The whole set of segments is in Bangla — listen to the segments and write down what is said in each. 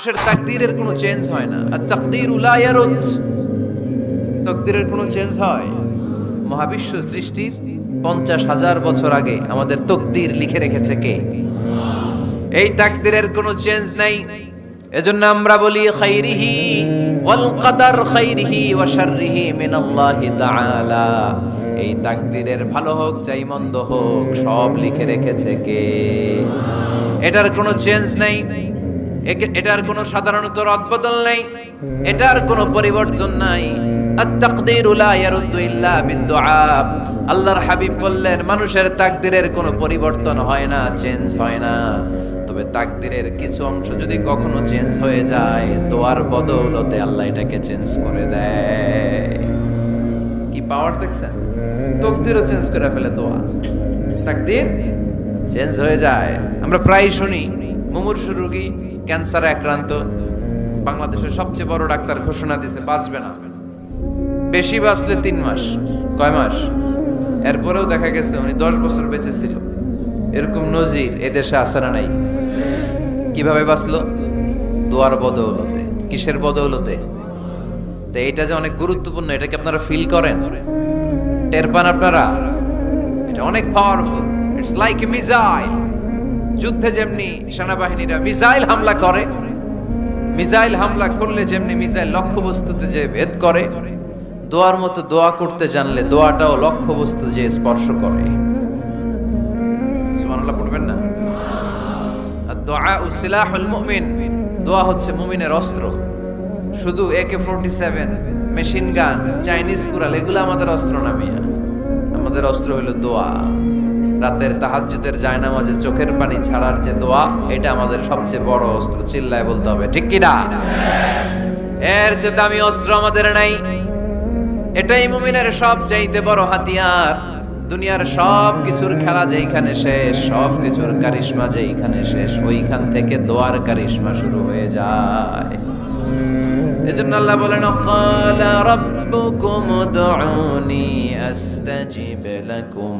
মানুষের তাকদীরের কোনো চেঞ্জ হয় না। আর তাকদীরু লা ইয়ারুদ, তাকদীরের কোনো চেঞ্জ হয়? মহাবিশ্ব সৃষ্টির 50,000 বছর আগে আমাদের তাকদীর লিখে রেখেছে কে? এই তাকদীরের কোনো চেঞ্জ নাই। এজন্য আমরা বলি খাইরিহি ওয়াল কদর, খাইরিহি ওয়া শাররিহি মিনাল্লাহি তাআলা। এই তাকদীরের ভালো হোক চাই মন্দ হোক সব লিখে রেখেছে কে? এটার কোনো চেঞ্জ নাই, এটার কোনো সাধারণত রদবদল নাই, এটার কোনো পরিবর্তন নাই। আত-তাকদীরু লা ইয়ারুদ্দু ইল্লা বিদ-দুআ। আল্লাহর হাবিব বললেন মানুষের তাকদীরের কোনো পরিবর্তন হয় না, চেঞ্জ হয় না। তবে তাকদীরের কিছু অংশ যদি কখনো চেঞ্জ হয়ে যায়, দোয়ার বদৌলতে আল্লাহ এটাকে চেঞ্জ করে দেয়। কি পাওয়ার দেখছেন? তাকদীরও চেঞ্জ করে ফেলে দোয়া, তাকদীর চেঞ্জ হয়ে যায়। আমরা প্রায় শুনি মুমূর্ষু রোগী ক্যান্সারে আক্রান্ত, বাংলাদেশের সবচেয়ে বড় ডাক্তার ঘোষণা দিয়েছে বাঁচবে না, বেশি বাঁচলে 3 মাস। কয় মাস? এরপরেও দেখা গেছে উনি 10 বছর বেঁচে ছিল। এরকম নজির এদেশে আছে না নাই? কিভাবে বাঁচলো? দোয়ার বদৌলতে। কিসের বদৌলতে? তো এইটা যে অনেক গুরুত্বপূর্ণ, এটা কি আপনারা ফিল করেন, টের পান আপনারা? এটা অনেক powerful. It's like a missile. যুদ্ধে যেমনি সেনাবাহিনীরা মিসাইল হামলা করে, মিসাইল হামলা করলে যেমনি মিসাইল লক্ষ্যবস্তুতে যে ভেদ করে, দোয়ার মতো দোয়া করতে জানলে দোয়াটাও লক্ষ্যবস্তু যে স্পর্শ করে। সুবহানাল্লাহ পড়বেন না? আর-দুআউ সিলাহুল মুমিন। দোয়া হচ্ছে মুমিনের অস্ত্র। শুধু AK-47, মেশিন গান, চাইনিজ কুড়াল এগুলো আমাদের অস্ত্র না মিয়া। আমাদের অস্ত্র হলো দোয়া। রাতের তাহাজ্জুদের জায়নামাজে চোখের পানি ছাড়ার যে দোয়া, এটা আমাদের সবচেয়ে বড় অস্ত্র। চিল্লায় বলতে হবে ঠিক কি না? এর চেয়ে দামি অস্ত্র আমাদের নাই। এটাই মুমিনের সবচাইতে বড় হাতিয়ার। দুনিয়ার সব কিছুর খেলা যেইখানে শেষ, সব কিছুর কারিশমা যেইখানে শেষ, ওইখান থেকে দোয়ার কারিশমা শুরু হয়ে যায়। এজন্য আল্লাহ বলেন ক্বালা রাব্বুকুম উদউনি আস্তাজিব লাকুম।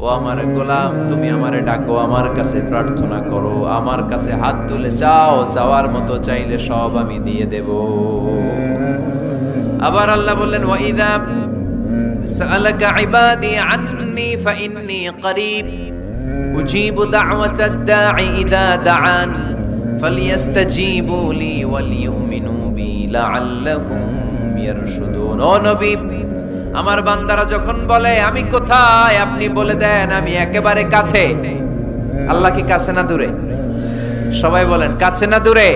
ও আমার গোলাম, তুমি আমারে ডাকো, আমার কাছে প্রার্থনা করো, আমার কাছে হাত তুলে চাও, চাওয়ার মতো চাইলে সব আমি দিয়ে দেব। আবার আল্লাহ বললেন ওয়া ইযা সাআলাকা ইবাদি আন্নী ফাইন্নী করিব উজিবু দাওয়াতাদ দাঈ ইযা দাআন ফালইস্তাজিবু লি ওয়াল ইউমিনু বি লাআল্লাহুম ইয়ারশুদুন। ও নবী, আমার বান্দারা যখন বলে আমি কোথায়, আপনি বলে দেন আমি একেবারে কাছে। আল্লাহ কি কাছে না দূরে? সবাই বলেন কাছে না দূরে?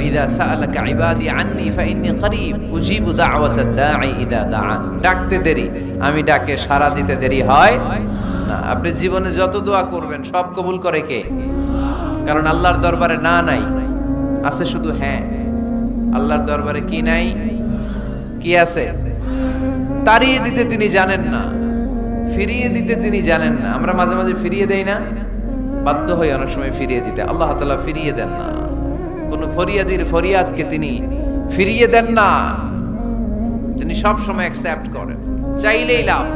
ইযা সাআলাকা ইবাদি আন্নী ফাইন্নী করিব উজিবু দাওয়াতাদ দাঈ ইযা দাআন। ডাকতে দেরি, আমি ডাকে সাড়া দিতে দেরি হয় না। আপনি জীবনে যত দোয়া করবেন সব কবুল করে কে? কারণ আল্লাহর দরবারে না নাই, আছে শুধু হ্যাঁ। আল্লাহর দরবারে কি নাই? কি আছে? তাড়িয়ে দিতে তিনি জানেন না, ফিরিয়ে দিতে তিনি জানেন না। আমরা মাঝে মাঝে ফিরিয়ে দেই না, বাধ্য হই অনেক সময় ফিরিয়ে দিতে। আল্লাহ তাআলা ফিরিয়ে দেন না। কোন ফরিয়াদির ফরিয়াদকে তিনি ফিরিয়ে দেন না, তিনি সব সময় অ্যাকসেপ্ট করেন। চাইলেই লাভ,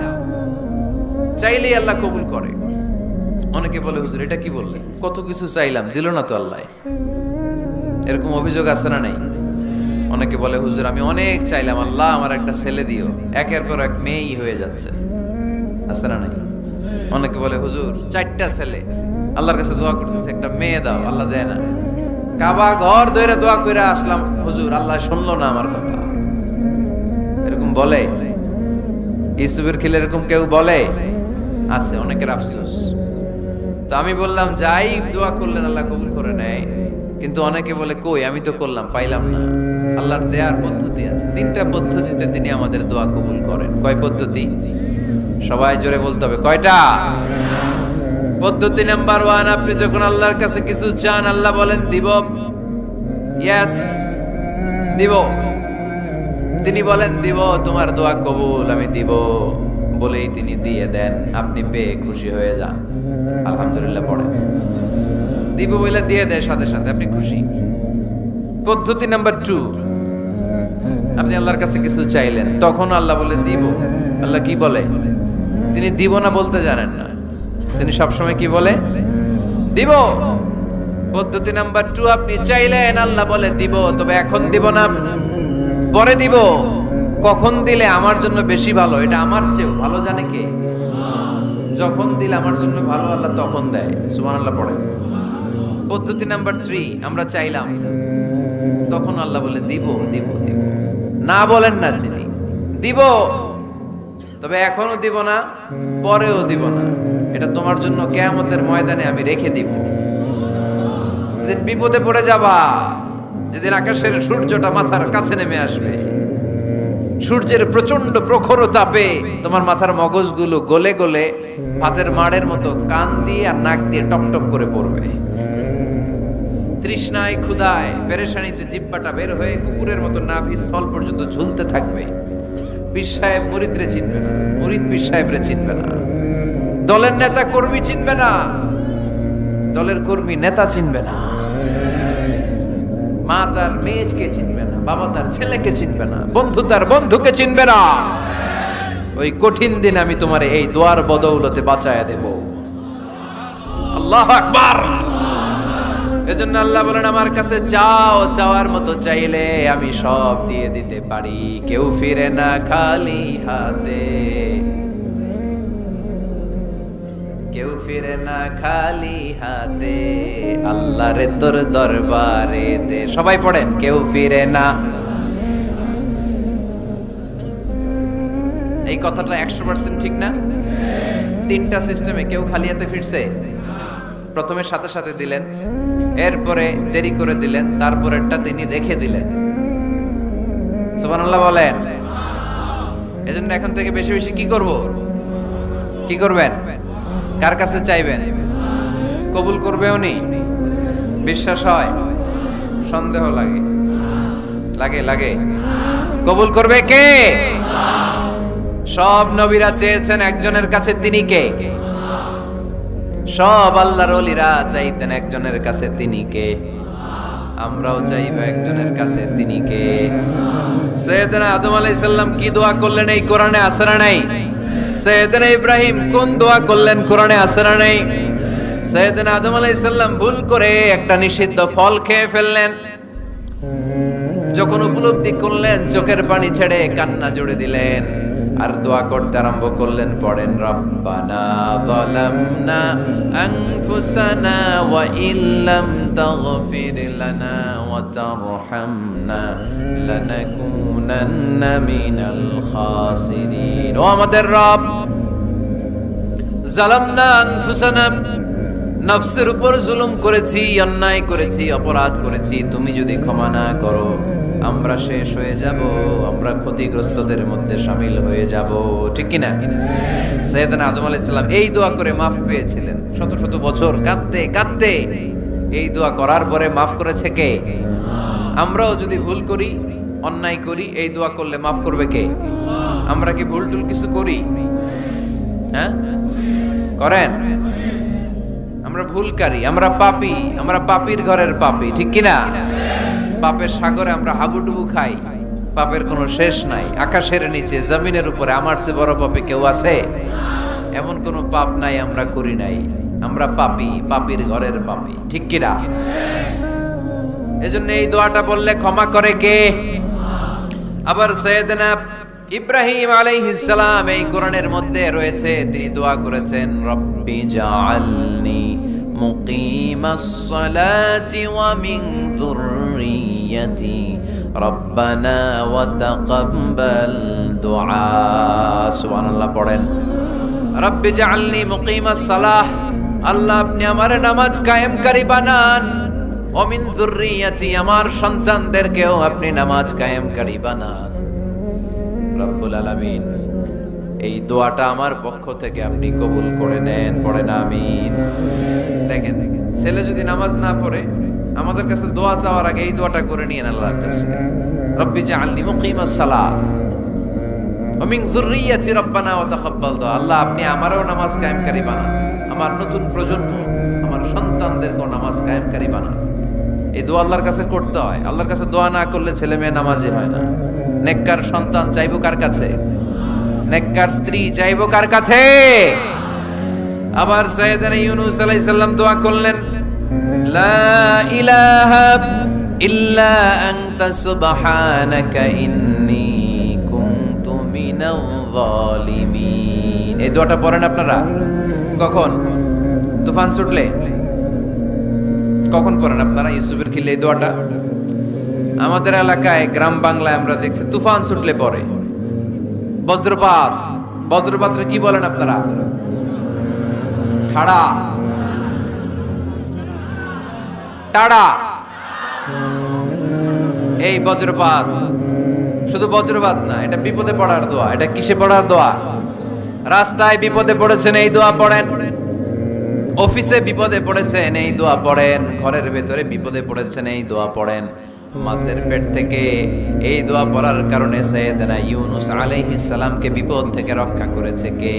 চাইলেই আল্লাহ কবুল করে। অনেকে বলে হুজুর এটা কি বললে, কত কিছু চাইলাম দিল না তো আল্লাহ। এরকম অভিযোগ আছে না নাই? অনেকে বলে হুজুর আমি অনেক চাইলাম, আল্লাহ আমার একটা ছেলে দিও, একের পর এক মেয়েই হয়ে যাচ্ছে। আছে না নাই? অনেকে বলে হুজুর 4টা ছেলে, আল্লাহর কাছে দোয়া করতেছে একটা মেয়ে দাও, আল্লাহ দেয় না। কাবা ঘর ধরে দোয়া করে আসলাম, হুজুর আল্লাহ শুনলো না আমার কথা। এরকম বলে? ইউসুফের খিলে এরকম কেউ বলে? আছে, অনেকের আফসোস। তো আমি বললাম যাই দোয়া করলেন আল্লাহ কবুল করে নেয়, কিন্তু অনেকে বলে কই আমি তো করলাম পাইলাম না। আল্লাহর দেয়ার পদ্ধতি আছে, 3টা পদ্ধতিতে তিনি আমাদের দোয়া কবুল করেন। কয় পদ্ধতি? সবাই জোরে বলতে হবে কয়টা? পদ্ধতি নাম্বার 1, আপনি যখন আল্লাহর কাছে কিছু চান আল্লাহ বলেন দিব, ইয়েস দিব। তিনি বলেন দিব, তোমার দোয়া কবুল, আমি দিব বলেই তিনি দিয়ে দেন। আপনি পেয়ে খুশি হয়ে যান, আলহামদুলিল্লাহ পড়েন। দিব বলে দিয়ে দেয় সাথে সাথে, আপনি খুশি। পদ্ধতি নাম্বার 2, আপনি আল্লাহর কাছে কিছু চাইলেন, তখন আল্লাহ বলে দিব। আল্লাহ কি বলে? তিনি দিব না বলতে জানেন না, তিনি সবসময় কি বলে? দিব। পদ্ধতি নাম্বার 2, আপনি চাইলেন, আল্লাহ বলে দিব, তবে এখন দিব না, পরে দিব। কখন দিলে আমার জন্য বেশি ভালো, এটা আমার চেয়েও ভালো জানে কে? যখন দিলে আমার জন্য ভালো, আল্লাহ তখন দেয়। সুবহানাল্লাহ পড়েন। পদ্ধতি নাম্বার 3, আমরা চাইলাম, তখন আল্লাহ বলে দিব দিব দিব। না বলেন না চিনি, দিব, তবে এখনো দিব না, পরেও দিব না। এটা তোমার জন্য কিয়ামতের ময়দানে আমি রেখে দিব। যেদিন বিপদে পড়ে যাবা, যেদিন আকাশের সূর্যটা মাথার কাছে নেমে আসবে, সূর্যের প্রচন্ড প্রখর তাপে তোমার মাথার মগজগুলো গলে গলে ভাতের মাড়ের মতো কান দিয়ে আর নাক দিয়ে টপ টপ করে পড়বে। তৃষ্ণায় ক্ষুধায় পেরেশানিতে জিহ্বাটা বের হয়ে কুকুরের মতো নাভি স্থল পর্যন্ত ঝুলতে থাকবে। পীর সাহেব মুরিদরে চিনবে না, মুরিদ পীর সাহেবরে চিনবে না, দলের নেতা কর্মী চিনবে না, দলের কর্মী নেতা চিনবে না, মা তার মেয়েকে চিনবে না, বাবা তার ছেলেকে চিনবে না, বন্ধু তার বন্ধুকে চিনবে না। ওই কঠিন দিন আমি তোমার এই দোয়ার বদৌলতে বাঁচায়া দেব। আল্লাহু আকবার। এজন্য আল্লাহ বলেন, আমার কাছে চাও, চাওয়ার মতো চাইলে আমি সব দিয়ে দিতে পারি। কেউ ফিরে না খালি হাতে, কেউ ফিরে না খালি হাতে, আল্লাহরে তোর দরবারে দে। সবাই পড়েন, কেউ ফিরে না। এই কথাটা 100% ঠিক না? 3টা সিস্টেমে কেউ খালি হাতে ফিরছে? প্রথমে সাথে সাথে দিলেন, এরপরে দেরি করে দিলেন, তারপরেরটা তিনি রেখে দিলেন। সুবহানাল্লাহ বলেন। এজন্য এখন থেকে বেশি বেশি কি করব? কি করবেন? কার কাছে চাইবেন? কবুল করবে উনি? বিশ্বাস হয়? সন্দেহ লাগে? লাগে লাগে? কবুল করবে কে? সব নবীরা চেয়েছেন একজনের কাছে, তিনি কে? সব আল্লাহর ওলিরা চাইতেন একজনের কাছে, তিনি কে? আমরাও চাইবো একজনের কাছে, তিনি কে? সাইয়েদনা আদম আলাইহিস সালাম কি দোয়া করলেন এই কোরআনে আছে না নাই? সাইয়েদনা ইব্রাহিম কোন দোয়া করলেন কোরআনে আছে না নাই? সাইয়েদনা আদম আলাইহিস সালাম ভুল করে একটা নিষিদ্ধ ফল খেয়ে ফেললেন, যখন উপলব্ধি করলেন চোখের পানি ছেড়ে কান্না জুড়ে দিলেন আর দোয়া করতে আরম্ভ করলেন। পড়েন, রব্বানা যালামনা আনফুসানা ওয়া ইল্লাম তাগফির লানা ওয়া তারহামনা লানাকুনান্না মিনাল খাসিরিন। ও আমাদের রব, যালামনা আনফুসানা, নফসের উপর জুলুম করেছি, অন্যায় করেছি, অপরাধ করেছি। তুমি যদি ক্ষমা না করো আমরা শেষ হয়ে যাব, আমরা ক্ষতিগ্রস্তদের মধ্যে শামিল হয়ে যাব। ঠিক কিনা? সাইয়েদনা আদম আলাইহিস সালাম এই দোয়া করে মাফ পেয়েছিলেন। শত শত বছর কাঁদতে কাঁদতে এই দোয়া করার পরে মাফ করেছে কে? আমরাও যদি ভুল করি, অন্যায় করি, এই দোয়া করলে মাফ করবে কে? আমরা কি ভুল টুল কিছু করি? হ্যাঁ, করেন? আমরা ভুলকারী, আমরা পাপী, আমরা পাপীর ঘরের পাপী। ঠিক কিনা? পাপের সাগরে আমরা হাবুডুবু খাই, পাপের কোনো শেষ নাই। আকাশের নিচে, জমিনের উপরে আমার চেয়ে বড় পাপী কেউ আছে? এমন কোনো পাপ নাই আমরা করি নাই। আমরা পাপী, পাপীর ঘরের পাপী। ঠিক কিনা? এজন্য এই দোয়াটা বললে ক্ষমা করে কে? আবার সাইয়েদনা ইব্রাহিম আলাইহিস সালাম এই কোরআনের মধ্যে রয়েছে, তিনি দোয়া করেছেন, রব্বি জাআলনি মুকিমাস সালাতি ওয়া মিন যুররিয়্যাতি রব্বানা ওয়া তাকাব্বাল দুআ। সুবহানাল্লাহ পড়েন, রব্বি জাআলনি মুকিমাস সালাহ, আল্লাহ আপনি আমার নামাজ কায়েমকারী বানান, ওয়া মিন যুররিয়্যাতি, আমার সন্তানদেরকেও আপনি নামাজ কায়েমকারী বানান। রব্বুল আলামিন, এই দোয়াটা আমার পক্ষ থেকে আপনি কবুল করে নেন। পড়েন আমিন। দেখেন, ছেলে যদি নামাজ না পড়ে আমাদের কাছে দোয়া চাওয়ার আগে এই দোয়াটা করে নিয়েন আল্লাহর কাছে, রব্বি জাআলনি মুকিমাস সালাহ ওয়া মিন যুররিয়্যাতি রব্বানা ওয়া তাকাব্বাল দুআ। আল্লাহ আপনি আমারও নামাজ কায়েমকারী বানান, আমার নতুন প্রজন্ম, আমার সন্তানদেরকেও নামাজ কায়েমকারী বানান। এই দোয়া আল্লাহর কাছে করতে হয়। আল্লাহর কাছে দোয়া না করলে ছেলে মেয়ে নামাজি হয় না। নেককার সন্তান চাইবো কার কাছে? নেককার স্ত্রী চাইবো কার কাছে? আবার সাইয়েদনা ইউনূস আলাইহিস সালাম দোয়া করলেন, লা ইলাহা ইল্লা আনতা সুবহানাকা ইন্নী কুনতু মিনাল যালিমিন। এই দোয়াটা পড়েন আপনারা কখন? তুফান ছুটলে। কখন পড়েন আপনারা ইউসুফের খিলে এই দোয়াটা? আমাদের এলাকায় গ্রাম বাংলায় আমরা দেখছি তুফান ছুটলে পড়ে। বজ্রপাত, বজ্রপাতরে কি বলেন আপনারা? ঠাড়া, টাড়া। এই বজ্রপাত শুধু বজ্রপাত না, এটা বিপদে পড়ার দোয়া। এটা কিসে পড়ার দোয়া? রাস্তায় বিপদে পড়েছেন এই দোয়া পড়েন, অফিসে বিপদে পড়েছেন এই দোয়া পড়েন, ঘরের ভেতরে বিপদে পড়েছেন এই দোয়া পড়েন। মাছের পেট থেকে এই দোয়া পড়ার কারণে সাইয়েদনা ইউনুস আলাইহিস সালামকে বিপদ থেকে রক্ষা করেছে কে?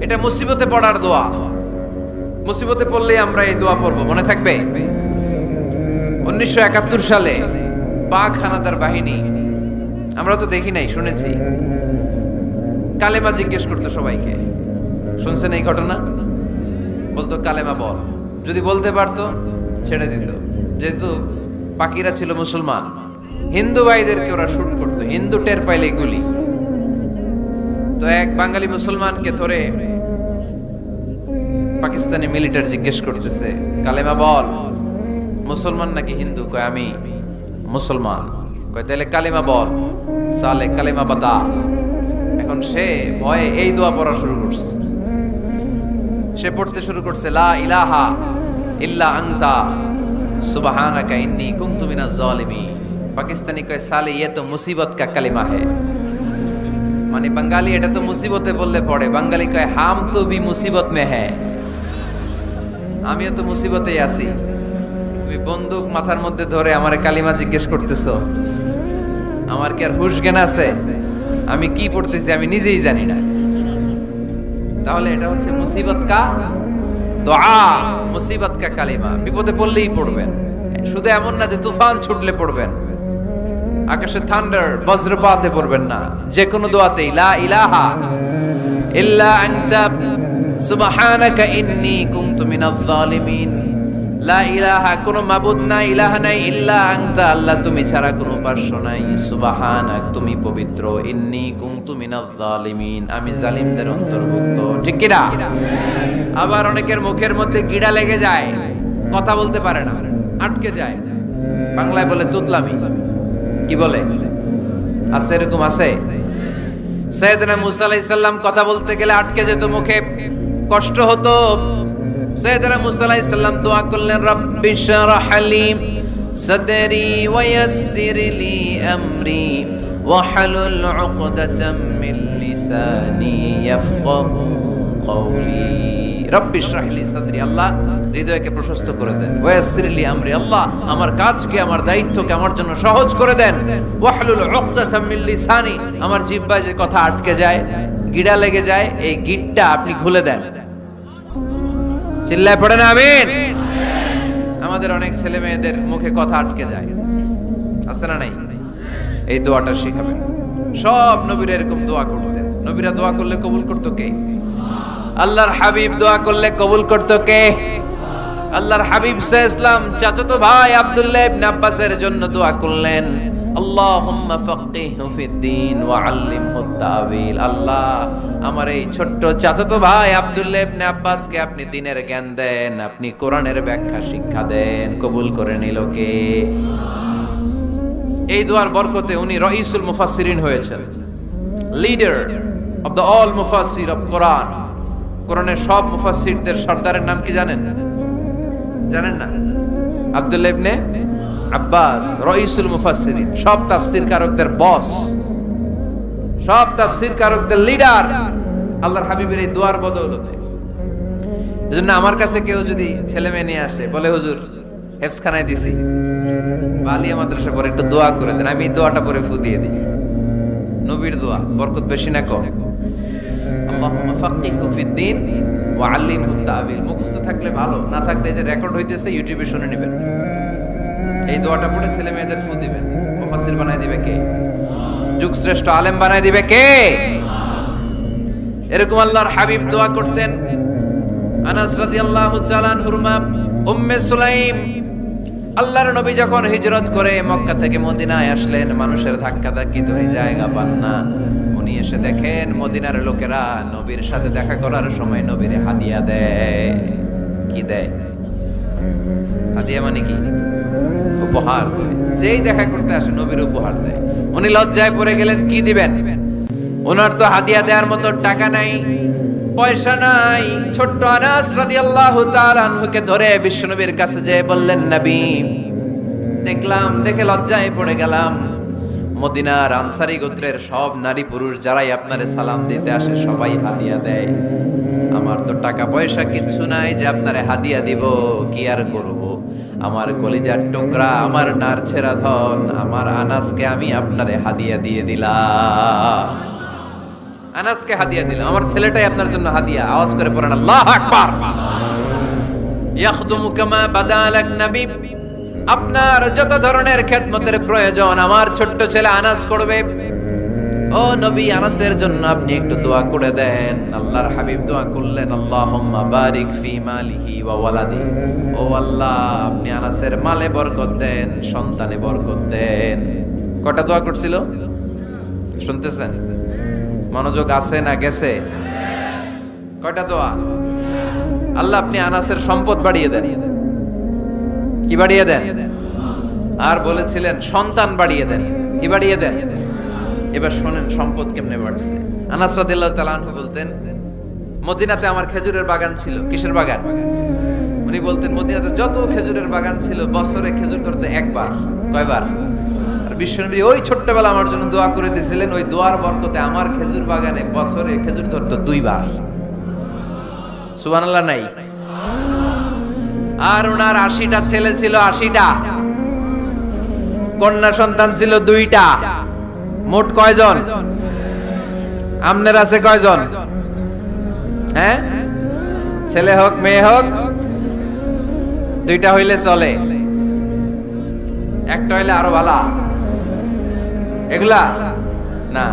এটা মুসিবতে পড়ার দোয়া। মুসিবতে পড়লে আমরা এই দোয়া পড়বো, মনে থাকবে? 1971 সালে পাক হানাদার বাহিনী, আমরা তো দেখি নাই, শুনেছি, কালেমা জিজ্ঞেস করতো সবাইকে। শুনছেন এই ঘটনা? বলতো কালেমা বল, যদি বলতে পারতো ছেড়ে দিত। যেহেতু পাকিরা ছিল মুসলমান, হিন্দু ভাইদেরকে ওরা শুট করতো, হিন্দু টের পাইলে গুলি। তো এক বাঙালি মুসলমানকে ধরে পাকিস্তানি মিলিটারি জিজ্ঞেস করতেছে, কালেমা বল, মুসলমান নাকি হিন্দু? কয় আমি মুসলমান। কয় তাহলে কালেমা বল, সালে কালেমা বাতা। এখন সে ভয়ে এই দোয়া পড়া শুরু করছে। সে পড়তে শুরু করছে, লা ইলাহা ইল্লা আনতা সুবহানাকা ইন্নী কুনতু মিনাজ জালিমিন। পাকিস্তানি কয় সালে ये तो मुसीबत का कलिमा है। মানে বাঙালি এটা তো মুসিবতে বললে পড়ে, বাঙালি কয় হাম তো ভি মুসিবত মে হ্যায়, আমিও তো মুসিবতেই আছি। তুমি বন্দুক মাথার মধ্যে ধরে আমারে কালিমা জিজ্ঞেস করতেছো, আমার কি আর হুশ জ্ঞান আছে? আমি কি পড়তেছি আমি নিজেই জানি না। তাহলে এটা হচ্ছে মুসিবত কা দোয়া, মুসিবত কা কালিমা। বিপদে পড়লেই পড়বেন, শুধু এমন না যে তুফান ছুটলে পড়বেন, আকাশে থান্ডার বজ্রপাতে পড়বেন না। যে কোনো দোয়াতেই লা ইলাহা ইল্লা আনতা সুবহানাকা ইন্নী কুনতু মিনাজ জালিমিন। লা ইলাহা, কোনো মাবুদ নাই, ইলাহা নাই, ইল্লা আনতা, আল্লাহ তুমি ছাড়া কোনো উপাস্য নাই, সুবহানাক, তুমি পবিত্র, ইন্নী কুনতু মিনাজ জালিমিন, আমি জালিমদের অন্তর্ভুক্ত। ঠিক কি না? আবার অনেকের মুখের মধ্যে গিড়া লেগে যায়, কথা বলতে পারে না, আটকে যায়। বাংলায় বলে তুতলামি। কি বলে? আছে, এরকম আছে। সাইয়েদনা মুসা আলাইহিস সালাম কথা বলতে গেলে আটকে যেত, মুখে কষ্ট হতো। সাইয়েদনা মুসা আলাইহিস সালাম দোয়া করলেন, রাব্বি শরহ লি সাদরি ওয়া ইয়াসসির লি আমরি ওয়াহলুল উকদাতাম মিন লিসানি ইয়াফকাহু কওলি। রাব্বি শরহ লি সাদরি, আল্লাহ হৃদয়কে প্রশস্ত করে দেন। ওয়া ইয়াসসির লি আমরি, আল্লাহ আমার কাজকে, আমার দায়িত্বকে আমার জন্য সহজ করে দেন। ওয়াহলুল উকদাতাম মিন লিসানি, আমার জিহ্বায় যে কথা আটকে যায়, গিড়া লেগে যায়, এই গিটটা আপনি খুলে দেন। চিল্লায় পড়েন আমিন। আমাদের অনেক ছেলে মেয়েদের মুখে কথা আটকে যায়, আছে না নাই? এই দোয়াটা শিখাবেন। সব নবীরা এরকম দোয়া করতেন। নবীরা দোয়া করলে কবুল করতো কে? আল্লাহর হাবিব দোয়া করলে কবুল করতো কে? আল্লাহর হাবিব সাল্লাল্লাহু আলাইহি ওয়াসাল্লাম চাচাতো ভাই আব্দুল্লাহ ইবনে আব্বাসের জন্য দোয়া করলেন, আল্লাহুম্মা ফাক্কিহহু ফিদ-দীন ওয়া আল্লিমহু তা'ওয়িল। আল্লাহ আমার এই ছোট্ট চাচাতো ভাই আব্দুল্লাহ ইবনে আব্বাসকে আপনি দ্বীনের জ্ঞান দেন, আপনি কোরআনের ব্যাখ্যা শিক্ষা দেন। কবুল করে নিল কে? এই দোয়ার বরকতে উনি রাইসুল মুফাসসিরিন হয়েছেন, লিডার অফ দ্য অল মুফাসসির অফ কোরআন। কোরআনের সব মুফাসসিরদের সর্দারের নাম কি জানেন? জানেন না? আব্দুল্লাহ ইবনে আব্বাস রাইসুল মুফাসসিরিন, সব তাফসীর কারকদের বস, সব তাফসীর কারকদের লিডার আল্লাহর হাবিবের এই দোয়ার বদৌলতে। এজন্য আমার কাছে কেউ যদি ছেলে মেয়ে নিয়ে আসে, বলে হুজুর হেফজখানায় দিছি, আলিয়া মাদ্রাসা পরে একটু দোয়া করে দেন, আমি দোয়াটা পরে ফু দিয়ে দিই। নবীর দোয়া, বরকত বেশি না কম? আল্লাহুম্মা ফাক্কিহহু ফিদ-দীন ওয়া আল্লিমহু তা'ওয়িল। মুখস্থ থাকলে ভালো, না থাকলে যে রেকর্ড হইতেছে ইউটিউবে শুনে নেবেন। এই দোয়াটা পড়ে ছেলে মেয়েদের ফু দিবেন। মুফাসসির বানায় দিবে কে? যুগ শ্রেষ্ঠ আলেম বানায় দিবে কে? এরকম আল্লাহর হাবিব দোয়া করতেন, আনাস রাদিয়াল্লাহু তাআলা আনহুর মা উম্মে সুলাইম, আল্লাহর নবী যখন হিজরত করে মক্কা থেকে মদিনায় আসলেন, মানুষের ধাক্কাধাক্কিতে ওই জায়গা পান না। উনি এসে দেখেন মদিনার লোকেরা নবীর সাথে দেখা করার সময় নবীরে হাদিয়া দেয়। কি দেয়? হাদিয়া মানে কি? উপহার দেয়। যেই দেখা করতে আসে নবীর উপহার দেয়। উনি লজ্জায় পড়ে গেলেন, কি দিবেন? ওনার তো হাদিয়া দেওয়ার মতো টাকা নাই, পয়সা নাই। ছোট্ট আনাস রাদিয়াল্লাহু তাআলা আনহুকে ধরে বিশ্বনবীর কাছে যেয়ে বললেন, নবী, দেখলাম, দেখে লজ্জায় পড়ে গেলাম, মদিনার আনসারী গোত্রের সব নারী পুরুষ যারাই আপনারে সালাম দিতে আসে সবাই হাদিয়া দেয়। আমার তো টাকা পয়সা কিচ্ছু নাই যে আপনারে হাদিয়া দিব, কি আর করব? আমার কলিজার টুকরা, আমার নারছেরা ধন, আমার আনাসকে আমি আপনারে হাদিয়া দিয়ে দিলাম। আনাসকে হাদিয়া দিলাম, আমার ছেলেটাই আপনার জন্য হাদিয়া। আওয়াজ করে পড়েন আল্লাহু আকবার। ইয়াখদুমু কামা বাদালাক নবী, আপনার যত ধরনের খেদমতের প্রয়োজন আমার ছোট্ট ছেলে আনাস করবে। ও নবী, আনাসের জন্য আপনি একটু দোয়া করে দেন। আল্লাহর হাবিব দোয়া করলেন, আল্লাহুম্মা বারিক ফি মালিহি ওয়া ওয়ালাদি। ও আল্লাহ, আপনি আনাসের মালে বরকত দেন, সন্তানে বরকত দেন। কটা দোয়া করছিল শুনতেছেন? মনোযোগ আছে না গেছে? কয়টা দোয়া? আল্লাহ আপনি আনাসের সম্পদ বাড়িয়ে দেন। কি বাড়িয়ে দেন? আর বলেছিলেন সন্তান বাড়িয়ে দেন। কি বাড়িয়ে দেন? এবার শোনেন সম্পদ কেমনে বাড়ছে। আনাস রাদিয়াল্লাহু তাআলা আনহু বলতেন, মদিনাতে আমার খেজুরের বাগান ছিল। কিসের বাগান? উনি বলতেন মদিনাতে যত খেজুরের বাগান ছিল বছরে খেজুর ধরতে একবার। কয়বার? আর বিশ্বনবী ওই ছোট্টবেলা আমার জন্য দোয়া করে দিয়েছিলেন, ওই দোয়ার বরকতে আমার খেজুর বাগানে বছরে খেজুর ধরতো 2 বার। সুবহানাল্লাহ নাই? আর ওনার 80টা ছেলে ছিল, 80টা কন্যা সন্তান ছিল 2টা। মোট কয়জন? আমনের আছে কয়জন? হ্যাঁ, ছেলে হোক মেয়ে হোক 2টা হইলে চলে, একটা হইলে আরো ভালো। এগুলা না,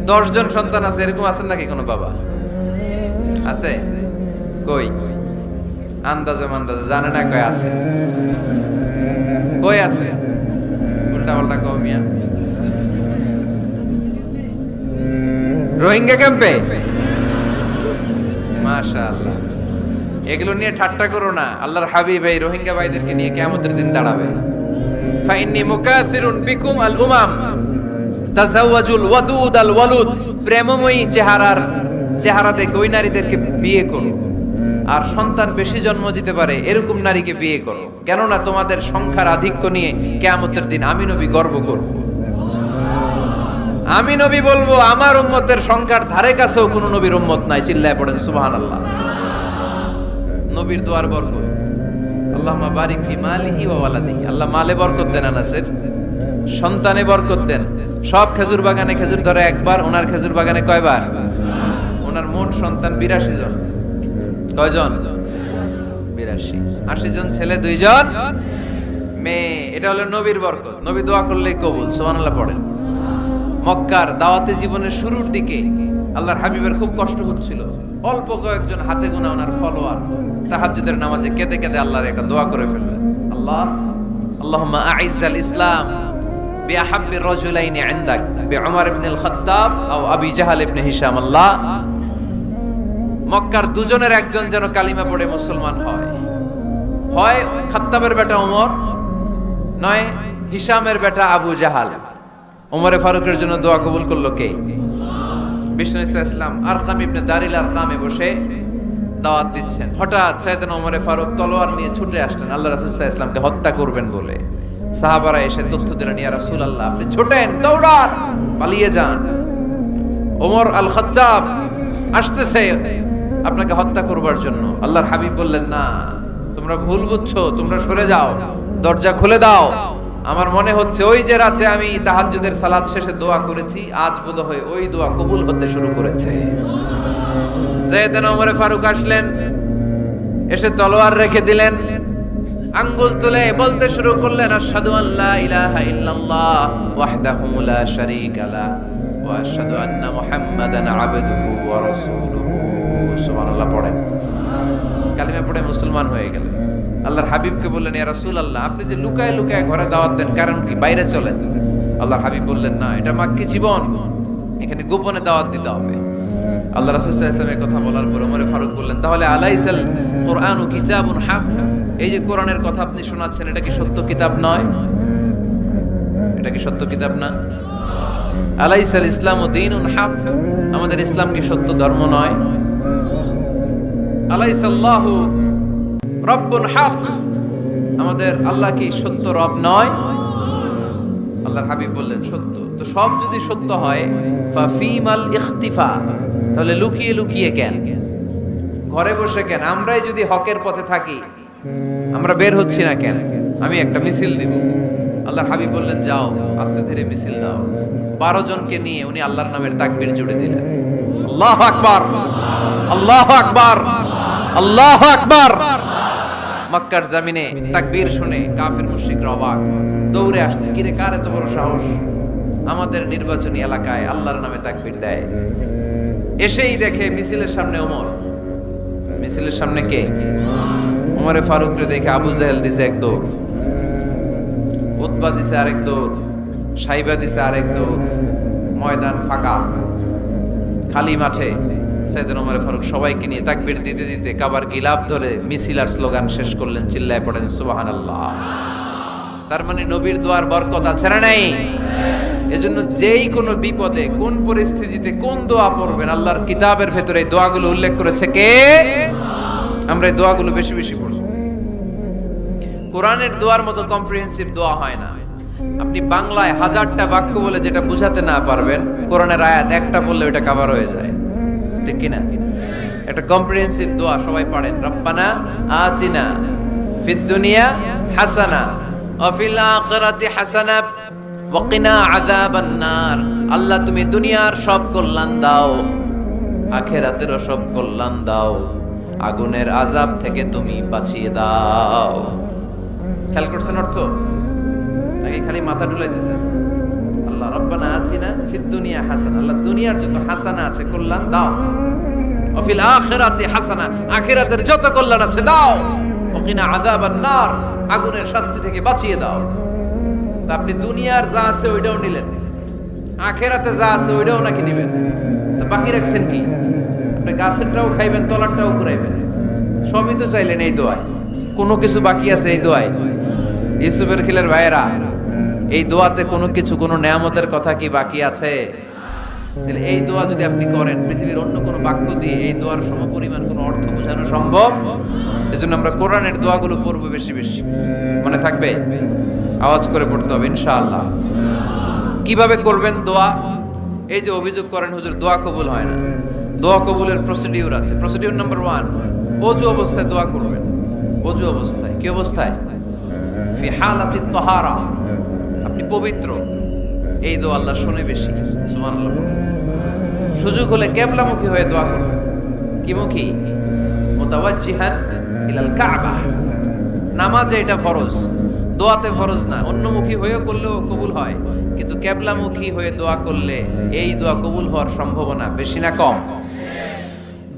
10 জন সন্তান আছে, এরকম আছেন নাকি কোনো বাবা? আছে? কই? আন্দাজে মান্দাজে জানে না কয় আছে। কই আছে? উল্টা পাল্টা কও মিয়া। রোহিঙ্গা ক্যাম্পে? মাশাআল্লাহ। এগুলো নিয়ে ঠাট্টা করো না। আল্লাহর হাবিব এই রোহিঙ্গা ভাইদেরকে নিয়ে কিয়ামতের দিন দাঁড়াবে। ফাইন্নী মুকাসিরুন বিকুম আল উমাম তাজাওয়াজুল ওয়াদুদ আল ওয়ালুদ। প্রেমময়ী চেহারা দেখে ওই নারীদেরকে বিয়ে করো, আর সন্তান বেশি জন্ম দিতে পারে এরকম নারীকে বিয়ে করো। কেননা তোমাদের সংখ্যার আধিক্য নিয়ে কিয়ামতের দিন আমি নবী গর্ব করব। আমি নবী বলবো আমার উম্মতের সংখ্যার ধারে কাছেও কোনো নবীর উম্মত নাই। চিল্লায় পড়েন সুবহানাল্লাহ। নবীর দোয়ার বরকত। আল্লাহুম্মা বারিক ফি মালিহি ওয়া ওয়ালাদিহি। আল্লাহ মালে বরকত দেন, আনাসের সন্তানে বরকত দেন। সব খেজুর বাগানে খেজুর ধরে একবার, ওনার খেজুর বাগানে কয়বার? ওনার মোট সন্তান 82 জন। কয়জন? 82। 80 জন ছেলে, 2 জন মেয়ে। এটা হলো নবীর বরকত। নবী দোয়া করলেই কবুল। সুবহানাল্লাহ পড়েন। মক্কার দাওয়াতে জীবনের শুরুর দিকে আল্লাহর হাবিবের খুব কষ্ট হচ্ছিল। অল্প কয়েকজন হাতে গোনা ওনার ফলোয়ার তাহাজ্জুদের নামাজে কেঁদে কেঁদে আল্লাহর একটা দোয়া করে ফেললেন, আল্লাহুম্মা আইজ্জাল ইসলাম বিআহাব্বি রাজুলাইনি ইনদাক বিউমর ইবনে আল খাত্তাব আও আবি জাহল ইবনে হিশাম। আল্লাহ, মক্কার দুজনের একজন যেন কালিমা পড়ে মুসলমান হয়। হয় খাত্তাবের বেটা ওমর, নয় হিশামের বেটা আবু জাহাল। ওমরে ফারুকের জন্য দোয়া কবুল করলো কে? বিষ্ণু ইসলাম আরকাম ইবনে দারিল আরকামে বসে দাওয়াত দিচ্ছেন। হঠাৎ সাইয়েদনা ওমরে ফারুক তলোয়ার নিয়ে ছুটে আসলেন আল্লাহ রাসূল সাল্লাল্লাহু আলাইহি ওয়াসাল্লামকে হত্যা করবেন বলে। সাহাবারা এসে তথ্য দিলেন, ইয়া রাসূলুল্লাহ আপনি ছোটেন, দৌড়ান, পালিয়ে যান, ওমর আল খাত্তাব আসতেছে আপনাকে হত্যা করবার জন্য। আল্লাহর হাবিব বললেন, না, তোমরা ভুল বুঝছো, তোমরা সরে যাও, দরজা খুলে দাও। আমার মনে হচ্ছে ওই যে রাতে আমি তাহাজ্জুদের সালাত শেষে দোয়া করেছি, আজ বোধহয় ওই দোয়া কবুল হতে শুরু করেছে। সাইয়েদনা ওমর ফারুক আসলেন, এসে তলোয়ার রেখে দিলেন, আঙ্গুল তুলে বলতে শুরু করলেন, আশহাদু আল্লা ইলাহা ইল্লাল্লাহ ওয়াহদাহু লা শারীকা লা ওয়া আশহাদু আন্না মুহাম্মাদান আবদুহু ওয়া রাসূলুহু। সুবহানাল্লাহ পড়েন। কালিমা পড়ে মুসলমান হয়ে গেলেন। আল্লাহর হাবিবকে বললেন, ইয়া রাসূলুল্লাহ, আপনি যে লুকায় লুকায় ঘরে দাওয়াত দেন, কারণ কি বাইরে চলেন? আল্লাহর হাবিব বললেন, না, এটা মাক্কি জীবন, এখানে গোপনে দাওয়াত দিতে হবে। আল্লাহ রাসূল সাল্লাল্লাহু আলাইহি ওয়াসাল্লামের কথা বলার পর ওমর ফারুক বললেন, তাহলে আলাইসাল কুরআনু কিতাবুন হাক, এই যে কোরআনের কথা আপনি শোনাচ্ছেন, এটা কি সত্য কিতাব নয়? এটা কি সত্য কিতাব না? আলাইসাল ইসলামু দীনুন হাক, আমাদের ইসলাম কি সত্য ধর্ম নয়? আলাইসাল্লাহু রব্বুন হক, আমাদের আল্লাহ কি সত্য রব নয়? আল্লাহর হাবিব বললেন, সত্য। তো সব যদি সত্য হয়, ফাফিমাল ইখতিফা, তাহলে লুকিয়ে লুকিয়ে কেন, ঘরে বসে কেন? আমরাই যদি হকের পথে থাকি, আমরা বের হচ্ছি না কেন? আমি একটা মিছিল দিব। আল্লাহর হাবিব বললেন, যাও আস্তে ধীরে মিছিল দাও। 12 জনকে নিয়ে উনি আল্লাহর নামের তাকবীর জুড়ে দিলেন। আল্লাহু আকবার, আল্লাহু আকবার, আল্লাহু আকবার। মক্কার জমিনে তাকবীর শুনে কাফের মুশরিকরা অবাক, দৌড়ে আসছে, কিরে কার এত বড় সাহস আমাদের নির্বাচনী এলাকায় আল্লাহর নামে তাকবীর দেয়। এসেই দেখে মিছিলের সামনে ওমর। মিছিলের সামনে কে? ওমরে ফারুকরে দেখে আবু জাহেল দিছে এক দৌড়, উতবা দিছে আরেক দৌড়, সাইবা দিছে আরেক দৌড়। ময়দান ফাঁকা, খালি মাঠে সাইয়েদনা ওমর ফারুক সবাইকে নিয়ে তাকবীর দিতে দিতে কাবার গিলাফ ধরে মিছিল আর স্লোগান শেষ করলেন, চিল্লায় পড়েন সুবহানাল্লাহ। তার মানে নবীর দোয়ার বরকত আছে না নাই? এজন্য যেই কোনো বিপদে, কোন পরিস্থিতিতে কোন দোয়া পড়বেন, আল্লাহর কিতাবের ভেতরে এই দোয়াগুলো উল্লেখ করেছে কে? আমরা এই দোয়াগুলো বেশি বেশি পড়ব। কোরআনের দোয়ার মতো কম্প্রিহেন্সিভ দোয়া হয় না। আপনি বাংলায় 1000টা বাক্য বলে যেটা বুঝাতে না পারবেন, কোরআনের আয়াত একটা বললে ওটা কভার হয়ে যায়, ঠিক কি না? একটা কম্প্রিহেন্সিভ দোয়া সবাই পড়েন, রব্বানা আতিনা ফিদ দুনিয়া হাসানা ওয়া ফিল আখিরাতি হাসানা ওয়া কিনা আযাবান নার। আল্লাহ তুমি দুনিয়ার সব কল্যাণ দাও, আখিরাতেরও সব কল্যাণ দাও, আগুনের আযাব থেকে তুমি বাঁচিয়ে দাও। খেয়াল করছেন অর্থ? নাকি খালি মাথা ডুলাই দিয়েছেন? আল্লাহ রব্বানা আতিনা ফিদ দুনিয়া হাসানা, আল্লাহ দুনিয়ার যত হাসানা আছে কল্যাণ দাও, ওয়া ফিল আখিরাতি হাসানা, আখিরাতের যত কল্যাণ আছে দাও, ওয়া কিনা আযাবান নার, আগুনের শাস্তি থেকে বাঁচিয়ে দাও। তা আপনি দুনিয়ার যা আছে ওইটাও নিলেন, আখিরাতে যা আছে ওইটাও নাকি নিবেন, তা বাকি রাখছেন কি? আপনি গাছেরটাও খাইবেন, তলারটাও ঘুরাইবেন, সবই তো চাইলেন এই দোয়ায়। কোনো কিছু বাকি আছে এই দোয়ায়? ইউসুফের খিলের ভাইয়েরা, এই দোয়াতে কোনো কিছু, কোনো নেয়ামতের কথা কি বাকি আছে? এই দোয়া যদি আপনি করেন, পৃথিবীর অন্য কোনো বাক্য দিয়ে এই দোয়ার সমপরিমাণ কোনো অর্থ বোঝানো সম্ভব? এজন্য আমরা কোরআনের দোয়াগুলো পড়বো বেশি বেশি। মনে থাকবে? আওয়াজ করে পড়তে হবে ইনশাআল্লাহ। কিভাবে করবেন দোয়া? এই যে অভিযোগ করেন হুজুর দোয়া কবুল হয় না, দোয়া কবুলের প্রসিডিউর আছে। প্রসিডিউর নাম্বার 1, ওযু অবস্থায় দোয়া করবেন। ওযু অবস্থায়, কি অবস্থায়? ফি হালাতিত তাহারা, আপনি পবিত্র, এই দোয়া আল্লাহ শুনে বেশি। সুবহানাল্লাহ। সুযোগ হলে কিবলামুখী হয়ে দোয়া করবেন। কি মুখী? মুতাওয়াজ্জিহান ইলাল কাবা। নামাজে এটা ফরজ, দোয়াতে ফরজ না। অন্যমুখী হয়েও করলেও কবুল হয়, কিন্তু কিবলামুখী হয়ে দোয়া করলে এই দোয়া কবুল হওয়ার সম্ভাবনা বেশি না কম?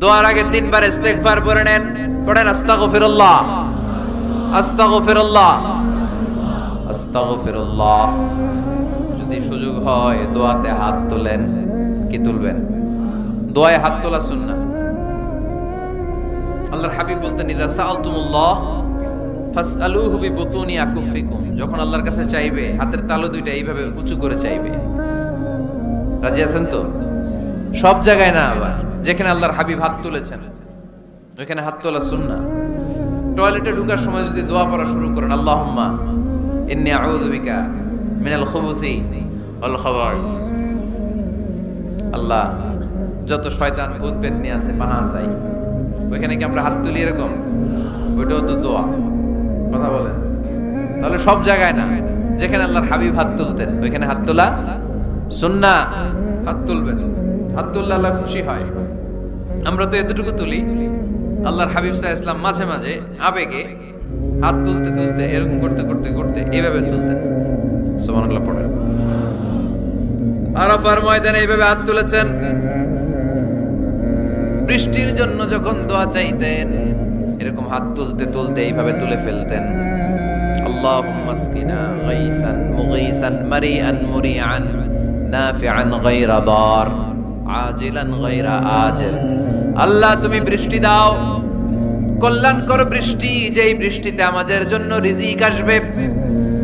দোয়ার আগে 3 বার ইস্তেগফার পড়ে নেন। পড়েন আস্তাগফিরুল্লাহ, আস্তাগফিরুল্লাহ, আস্তাগফিরুল্লাহ। যদি সুযোগ হয় দোয়াতে হাত তোলেন। কি তুলবেন? দোয়ায় হাত তোলা সুন্নাহ। আল্লাহর হাবিব বলতেন, ইযা সাআলতুমুল্লাহ ফাসআলুহু বিবুতুনি আকুফিকুম, যখন আল্লাহর কাছে চাইবে হাতের তালু দুইটা এইভাবে উঁচু করে চাইবে। রাজি আছেন তো? সব জায়গায় না, আবার যেখানে আল্লাহর হাবিব হাত তুলেছেন ওখানে হাত তোলা সুন্নাহ। টয়লেটে ঢোকার সময় যদি দোয়া পড়া শুরু করেন, আল্লাহুম্মা ইন্নী আউযু বিকা মিনাল খুবুসি ওয়াল খাবাইস, আল্লাহ যত শয়তান ভূত পেতনি আছে পানাহ চাই। ওইখানে কি আমরা হাত তুলি এরকম? ওইটাও তো দোয়া। কথা বলেন? তাহলে সব জায়গায় না, যেখানে আল্লাহর হাবিব হাত তুলতেন ওইখানে হাত তোলা সুন্নাহ। হাত তুলবেন, হাত তুললে আল্লাহ খুশি হয়। আমরা তো এতটুকু তুলি, আল্লাহর হাবিব সাল্লাল্লাহু আলাইহি ওয়াসাল্লাম মাঝে মাঝে আবেগে হাত তুলতে তুলতে এরকম করতে করতে করতে এইভাবে তুলতেন। সুবহানাল্লাহ পড়েন। আরাফার ময়দানে এইভাবে হাত তুলেছেন। বৃষ্টির জন্য যখন দোয়া চাইতেন এরকম হাত তুলতে তুলতে এইভাবে তুলে ফেলতেন। আল্লাহুম্মা আসকিনা গাইসান মুগীসান মারিআন মুরিআন নাফিআন গায়রা দার আজিলান গায়রা আজিল। আল্লাহ তুমি বৃষ্টি দাও, কল্যাণকর বৃষ্টি, যেই বৃষ্টিতে আমাদের জন্য রিজিক আসবে,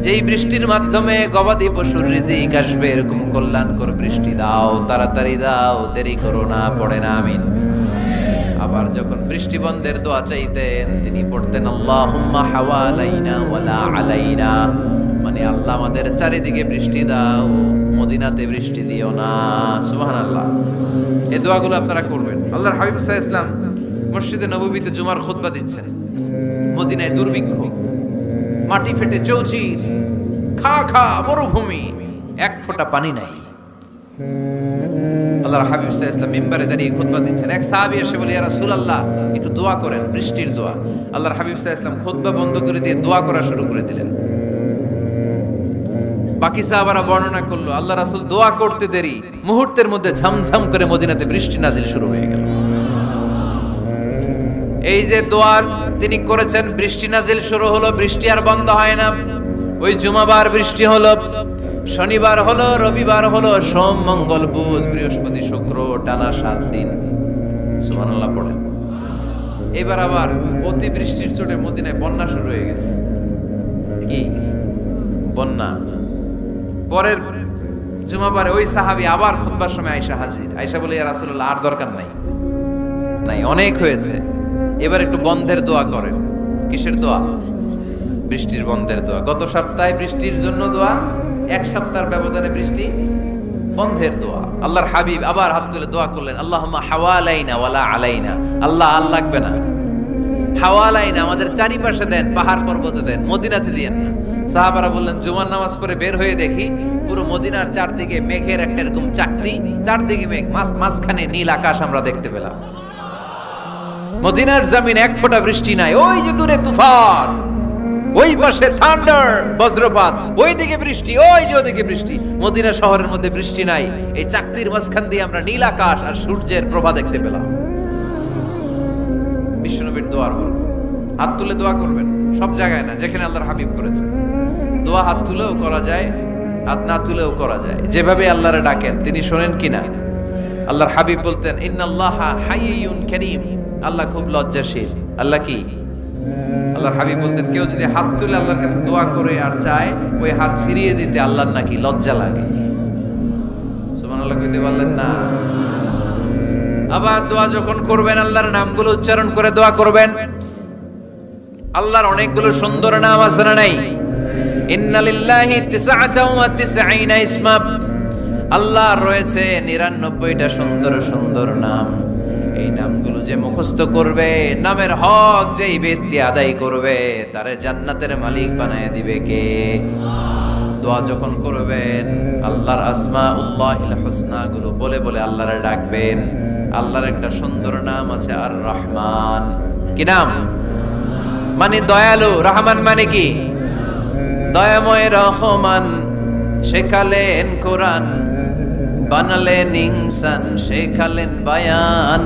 যেই বৃষ্টির মাধ্যমে গবাদি পশুর রিজিক আসবে, এরকম কল্যাণকর বৃষ্টি দাও, তাড়াতাড়ি দাও, দেরি করো না, পড়ে না আমিন। আবার যখন বৃষ্টি বন্ধের দোয়া চাইতেন তিনি পড়তেন আল্লাহুম্মা হাওয়ালাইনা ওয়ালা আলাইনা, মানে আল্লাহ আমাদের চারিদিকে বৃষ্টি দাও, মদিনাতে বৃষ্টি দিও না। সুবহানাল্লাহ। এই দোয়াগুলো আপনারা করবেন। আল্লাহর হাবিব সাল্লাল্লাহু আলাইহি ওয়াসাল্লাম মসজিদে নববীতে জুমার খুতবা দিচ্ছেন, মদিনায় দুর্ভিক্ষ, মাটি ফেটে চৌচির, খা খা মরুভূমি, এক ফোঁটা পানি নাই। আল্লাহর হাবিব সাল্লাল্লাহু আলাইহি ওয়াসাল্লাম মিম্বারে দাঁড়িয়ে খুতবা দিচ্ছেন। এক সাহাবী এসে বলে, ইয়া রাসূলুল্লাহ একটু দোয়া করেন, বৃষ্টির দোয়া। আল্লাহর হাবিব সাল্লাল্লাহু আলাইহি ওয়াসাল্লাম খুতবা বন্ধ করে দিয়ে দোয়া করা শুরু করে দিলেন। বাকি সাহাবারা বর্ণনা করলো আল্লাহ রাসূল দোয়া করতে দেরি, মুহূর্তের মধ্যে ঝমঝম করে মদিনাতে বৃষ্টি নাজিল শুরু হয়ে গেল। এই যে দোয়ার তিনি করেছেন, বৃষ্টি নাজিল শুরু হলো, বৃষ্টি আর বন্ধ হয় না। ওই জুমাবার বৃষ্টি হলো, শনিবার হলো, রবিবার হলো, সোম মঙ্গল বুধ বৃহস্পতি শুক্র, টানা 7 দিন। সুবহানাল্লাহ পড়েন। এবার আবার অতি বৃষ্টির চোটে মদিনায় বন্যা শুরু হয়ে গেছে। কি বন্যা? পরের জুমাবারে ওই সাহাবী আবার খুতবার সময় আয়েশা হাজির। আয়েশা বলে, ইয়া রাসূলুল্লাহ আর দরকার নাই, অনেক হয়েছে, এবার একটু বন্ধের দোয়া করেন। কিসের দোয়া? বৃষ্টির বন্ধের দোয়া। গত সপ্তাহে বৃষ্টির জন্য দোয়া, এক সপ্তাহের ব্যবধানে বৃষ্টি বন্ধের দোয়া। আল্লাহর হাবিব আবার হাত তুলে দোয়া করলেন, আল্লাহুম্মা হাওয়ালাইনা ওয়ালা আলাইনা। আল্লাহ আর লাগবে না, হাওয়ালাইনা আমাদের চারিপাশে দেন, পাহাড় পর্বতে দেন, মদিনাতে দিয়েন না। সাহাবারা বললেন, জুমার নামাজ পড়ে বের হয়ে দেখি পুরো মদিনার চারদিকে মেঘের একটা এরকম চাকতি, চারদিকে মেঘ, মাঝখানে নীল আকাশ আমরা দেখতে পেলাম। মদিনার জমিন এক ফোঁটা বৃষ্টি নাই। ওই যে দূরে তুফান, ওই পাশে থান্ডার বজ্রপাত, ওই দিকে বৃষ্টি, ওই যে ওদিকে বৃষ্টি। মদিনা শহরের মধ্যে বৃষ্টি নাই, এই চাকতির মাঝখান দিয়ে আমরা নীল আকাশ আর সূর্যের প্রভা দেখতে পেলাম। বিশ্বনবীর দোয়ার বল, হাত তুলে দোয়া করবেন, সব জায়গায় না, যেখানে আল্লাহর হাবিব করেছে দোয়া হাত তুলেও করা যায়, হাত না তুলেও করা যায়। যেভাবে আল্লাহরে ডাকেন তিনি শোনেন কিনা। আল্লাহর হাবিব বলতেন, ইন্নাল্লাহা হাইয়ুন কারীম, আল্লাহ খুব লজ্জাশীল। আল্লাহ কি? আল্লাহর হাবিব বলতেন, কেউ যদি হাত তুলে আল্লাহর কাছে দোয়া করে আর চায়, ওই হাত ফিরিয়ে দিতে আল্লাহর নাকি লজ্জা লাগে। সুবহানাল্লাহ কইতে পারলেন না? আবার দোয়া যখন করবেন আল্লাহর নামগুলো উচ্চারণ করে দোয়া করবেন। আল্লাহর অনেকগুলো সুন্দর নাম আছে না নাই? ইন্না লিল্লাহি 99 ইসমা, আল্লাহর রয়েছে 99টা সুন্দর সুন্দর নাম। এই নামগুলো যে মুখস্থ করবে, নামের হক যেই ব্যক্তি আদায় করবে, তারে জান্নাতের মালিক বানায় দিবে কে? দোয়া যখন করবেন আল্লাহর আসমাউল্লাহিল হুসনা গুলো বলে বলে আল্লাহরে ডাকবেন। আল্লাহর একটা সুন্দর নাম আছে আর রহমান। কি নাম? মানে দয়ালু। রহমান মানে কি? দয়াময়। রহমান শেখালেন কোরআন, বানালেন ইনসান, শেখালেন বায়ান।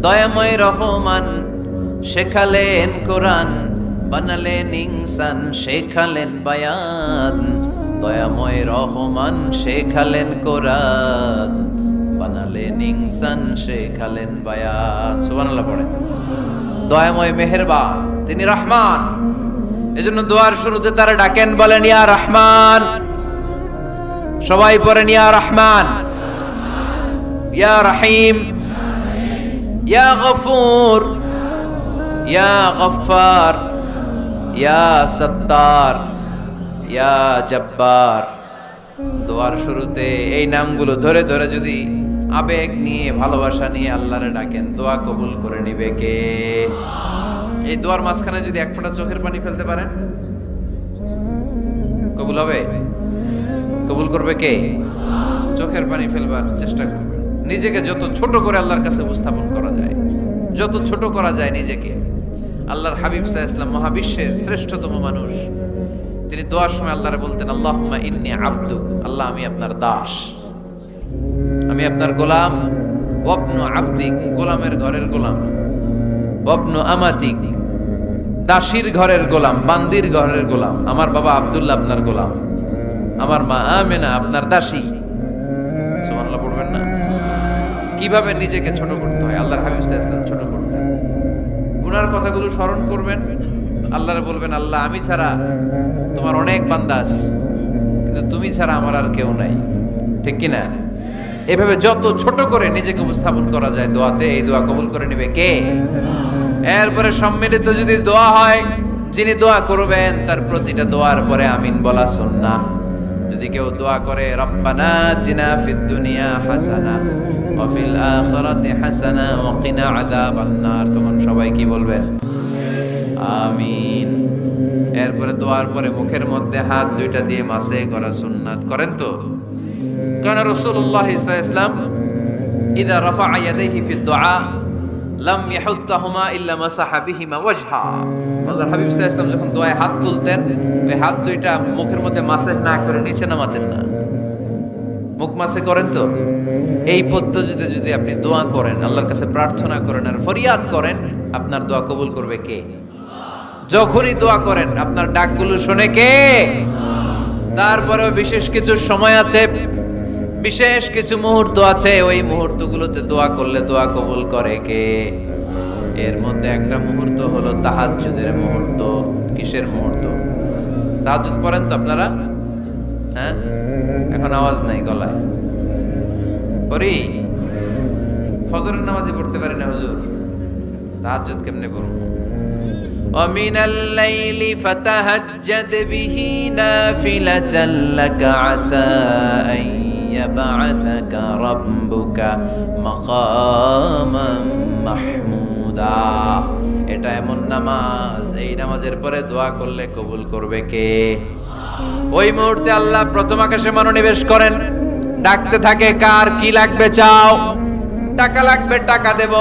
দয়াময় রহমান শেখালেন কোরআন, বানালেন ইনসান, শেখালেন বায়ান। দয়াময় রহমান শেখালেন কোরআন, বানালেন ইনসান, শেখালেন বায়ান। সুবহানাল্লাহ পড়ে। দয়াময় মেহেরবান, তিনি রহমান। এজন্য দোয়ার শুরুতে তারা ডাকেন, বলেন ইয়া রহমান। সবাই পড়েন ইয়া রহমান, ইয়া রহিম, ইয়া গফুর, ইয়া গফফার, ইয়া সত্তার, ইয়া জব্বার। দোয়ার শুরুতে এই নামগুলো ধরে ধরে যদি আবেগ নিয়ে, ভালোবাসা নিয়ে আল্লাহরে ডাকেন, দোয়া কবুল করে নিবে কে? এই দোয়ার মাঝখানে যদি এক ফোঁটা চোখের পানি ফেলতে পারেন, কবুল হবে? কবুল করবে কে? চোখের পানি ফেলবার চেষ্টা করবেন। নিজেকে যত ছোট করে আল্লাহর কাছে উপস্থাপন করা যায়, যত ছোট করা যায় নিজেকে। আল্লাহর হাবিব সাল্লাল্লাহু আলাইহি ওয়াসাল্লাম মহাবিশ্বের শ্রেষ্ঠতম মানুষ, তিনি দোয়ার সময় আল্লাহরে বলতেন, আল্লাহুম্মা ইন্নী আবদুক, আল্লাহ আমি আপনার দাস, আমি আপনার গোলাম। ওয়াবনু আবদিক, গোলামের ঘরের গোলাম। ওয়াবনু আমাতিক, দাসীর ঘরের গোলাম, বান্দির ঘরের গোলাম। আমার বাবা আব্দুল্লাহ আপনার গোলাম, আমার মা আমেনা আপনার দাসী। সুবহানাল্লাহ পড়বেন না? কিভাবে নিজেকে ছোট করতে হয় আল্লাহর হাবিব সাল্লাল্লাহু আলাইহি ওয়াসাল্লাম ছোট করতেন। গুনার কথাগুলো স্মরণ করবেন, আল্লাহরে বলবেন, আল্লাহ আমি ছাড়া তোমার অনেক বান্দা আছে, কিন্তু তুমি ছাড়া আমার আর কেউ নাই। ঠিক কি না? এভাবে যত ছোট করে নিজেকে উপস্থাপন করা যায় দোয়াতে, এই দোয়া কবুল করে নেবে কে? এরপরে সম্মিলিত যদি দোয়া হয়, যিনি দোয়া করবেন তার প্রতিটা দোয়ার পরে আমিন বলা সুন্নাহ। যদি কেউ দোয়া করে রব্বানা আতিনা ফিদ দুনিয়া হাসানা ওয়া ফিল আখিরাতি হাসানা ওয়া কিনা আযাবান নার, তখন সবাই কি বলবেন? আমিন। এরপরে দোয়ার পরে মুখের মধ্যে হাত দুইটা দিয়ে মাসে করা সুন্নাত। করেন তো? কারণ রাসূলুল্লাহ সাল্লাল্লাহু আলাইহি ওয়াসাল্লাম ইযা রাফা'a ইয়াদাইহি ফিদ দুআ লাম ইয়াহুত্তাহুমা ইল্লা মাসাহা বিহিমা ওয়াজহা। আল্লাহর হাবিব সাল্লাল্লাহু আলাইহি ওয়াসাল্লাম যখন দোয়ায় হাত তুলতেন, ওই হাত দুইটা মুখের মধ্যে মাসে না করে নিচে নামাতেন না। মুখ মাসে করেন তো? এই পদ্ধতিতে যদি আপনি দোয়া করেন, আল্লাহর কাছে প্রার্থনা করেন আর ফরিয়াদ করেন, আপনার দোয়া কবুল করবে কে? যখনই দোয়া করেন আপনার ডাকগুলো শোনে কে? তারপরেও বিশেষ কিছু সময় আছে, বিশেষ কিছু মুহূর্ত আছে, ওই মুহূর্তগুলোতে দোয়া করলে দোয়া কবুল করে কে? এর মধ্যে একটা মুহূর্ত হলো তাহাজ্জুদের মুহূর্ত। কিসের মুহূর্ত? তাহাজ্জুদ পড়েন তো আপনারা? হ্যাঁ, এখন আওয়াজ নাই গলায়। পড়ি? ফজরের নামাজে পড়তে পারি না হুজুর, তাহাজ্জুদ কেমনে পড়ব? ومن الليل فتهجد به نافلة لك عسى أن يبعثك ربك مقاما محمودا। এটা এমন নামাজ, এই নামাজের পরে দোয়া করলে কবুল করবে কে? ওই মুহূর্তে আল্লাহ প্রথম আকাশে মনোনিবেশ করেন, ডাকতে থাকে, কার কি লাগবে চাও? টাকা লাগবে টাকা দেব,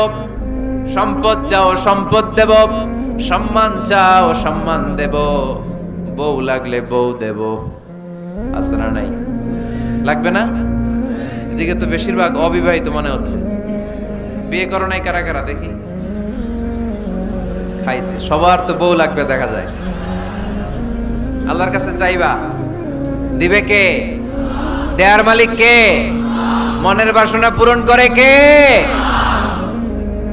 সম্পদ চাও সম্পদ দেব, সম্মান চাও সম্মান দেব, বউ লাগলে বউ দেব। আছে না নাই? লাগবে না? এদিকে তো বেশিরভাগ অবিবাহিত মনে হচ্ছে। বিয়ে করো নাই কারা কারা দেখি? খাইছে। সবার তো বউ লাগবে দেখা যায়। আল্লাহর কাছে চাইবা, দিবে কে? দেয়ার মালিক কে? মনের বাসনা পূরণ করে কে?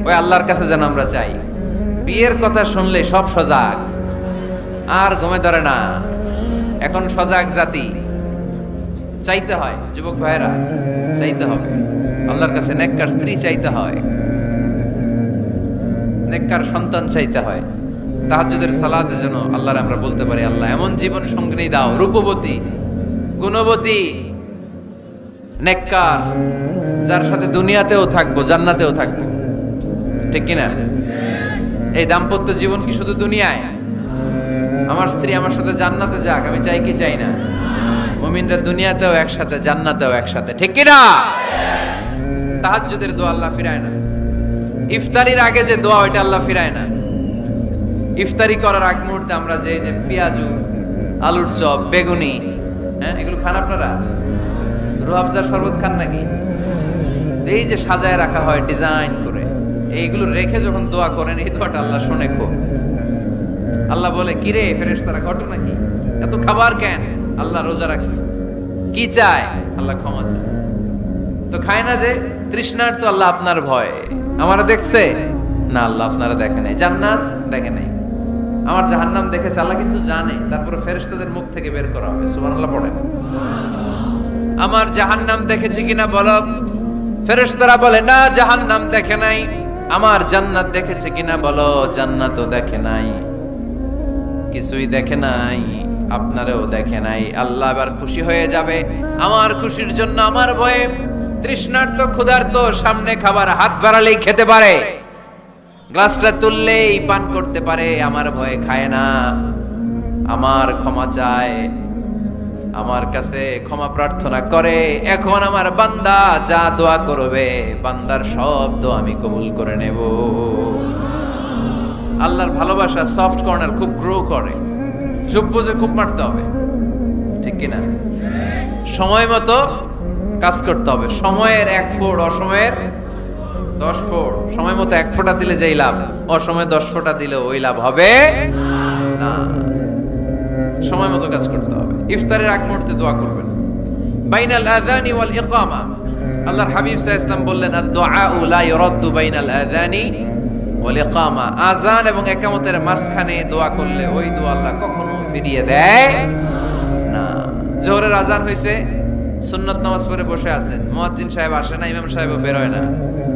ওই আল্লাহর কাছে যেন আমরা চাই। বিয়ের কথা শুনলে সব সজাগ, আর ঘুমে ধরে না। এখন সজাগ জাতি, চাইতে হয়। যুবক ভাইরা চাইতে হবে আল্লাহর কাছে, নেককার স্ত্রী চাইতে হয়, নেককার সন্তান চাইতে হয়। তাহাজ্জুদের সালাতে যেন আল্লাহর আমরা বলতে পারি, আল্লাহ এমন জীবন সঙ্গিনী দাও, রূপবতী, গুণবতী, নেককার, যার সাথে দুনিয়াতেও থাকবো জান্নাতেও থাকবো। ঠিক কিনা? এই দাম্পত্য জীবন কি শুধু দুনিয়ায়? আমার স্ত্রী আমার সাথে জান্নাতে যাক, আমি চাই কি চাই না? মুমিনরা দুনিয়াতেও একসাথে, জান্নাতেও একসাথে। ঠিক কিনা? তাহাজ্জুদের দোয়া আল্লাহ ফিরায় না। ইফতারির আগে যে দোয়া, ওইটা আল্লাহ ফিরায় না। ইফতারি করার আগ মুহূর্তে আমরা যে পেঁয়াজু, আলুর চপ, বেগুনি, হ্যাঁ, এগুলো খান আপনারা? রুহাবজার শরবত খান নাকি? এই যে সাজায় রাখা হয় ডিজাইন করে, এইগুলো রেখে যখন দোয়া করেন, এই দোয়াটা আল্লাহ শুনে খুব। আল্লাহ বলে, কিরে ফেরেশতারা, ঘটনা কি? এত খাবার কেন? আল্লাহ রোজা রাখছে। কি চায়? আল্লাহ ক্ষমা চায়। তো খায় না যে তৃষ্ণার, তো আল্লাহ আপনার ভয়। আমারা দেখছে না? আল্লাহ আপনারা দেখে নাই। জান্নাত দেখে নাই, আমার জাহান্নাম দেখেছে আল্লাহ কিন্তু জানে। তারপরে ফেরেশতাদের মুখ থেকে বের করা হবে। সুবহানাল্লাহ পড়েন। আমার জাহান্নাম দেখেছি কিনা বলো? ফেরেশতারা বলে না, জাহান্নাম দেখে নাই। আমার জান্নাত দেখেছে কিনা বলো? জান্নাতও দেখে নাই, কিছুই দেখে নাই, আপনারেও দেখে নাই। আল্লাহ এবার খুশি হয়ে যাবে। আমার খুশির জন্য, আমার ভয়ে তৃষ্ণার্ত ক্ষুধার্ত সামনে খাবার হাত বাড়ালেই খেতে পারে, গ্লাসটা তুললেই পান করতে পারে, আমার ভয়ে খায় না। আমার ক্ষমা চায়, আমার কাছে ক্ষমা প্রার্থনা করে। এখন আমার বান্দা যা দোয়া করবে, বান্দার সব দোয়া আমি কবুল করে নেব। আল্লাহর ভালোবাসা সফট কর্নার খুব গ্রো করে, চুপ বুঝে খুব মারতে হবে। ঠিক কিনা? সময় মতো কাজ করতে হবে। সময়ের এক ফোঁড়, অসময়ের 10 ফোঁট, সময় মতো 1 ফোঁটা দিলে যেই লাভ, অসময়ে 10 ফোঁটা দিলে ওই লাভ হবে না। সময় মতো কাজ করতে হবে। ইফতারের আগ মুহূর্তে দোয়া করবেন। বাইনাল আযানি ওয়াল ইকামা, আল্লাহর হাবিব সাল্লাল্লাহু আলাইহি ওয়াসাল্লাম বললেন, আদ-দুআউ লা ইউরাদ্দু বাইনাল আযানি ওয়াল ইকামা, আযান এবং ইকামতের মাঝখানে দোয়া করলে ওই দোয়া আল্লাহ কখনো ফিরিয়ে দেয় না। জোহরের আযান হইছে, সুন্নত নামাজ পড়ে বসে আছেন, মুয়াজ্জিন সাহেব আসে না, ইমাম সাহেবও বের হয় না,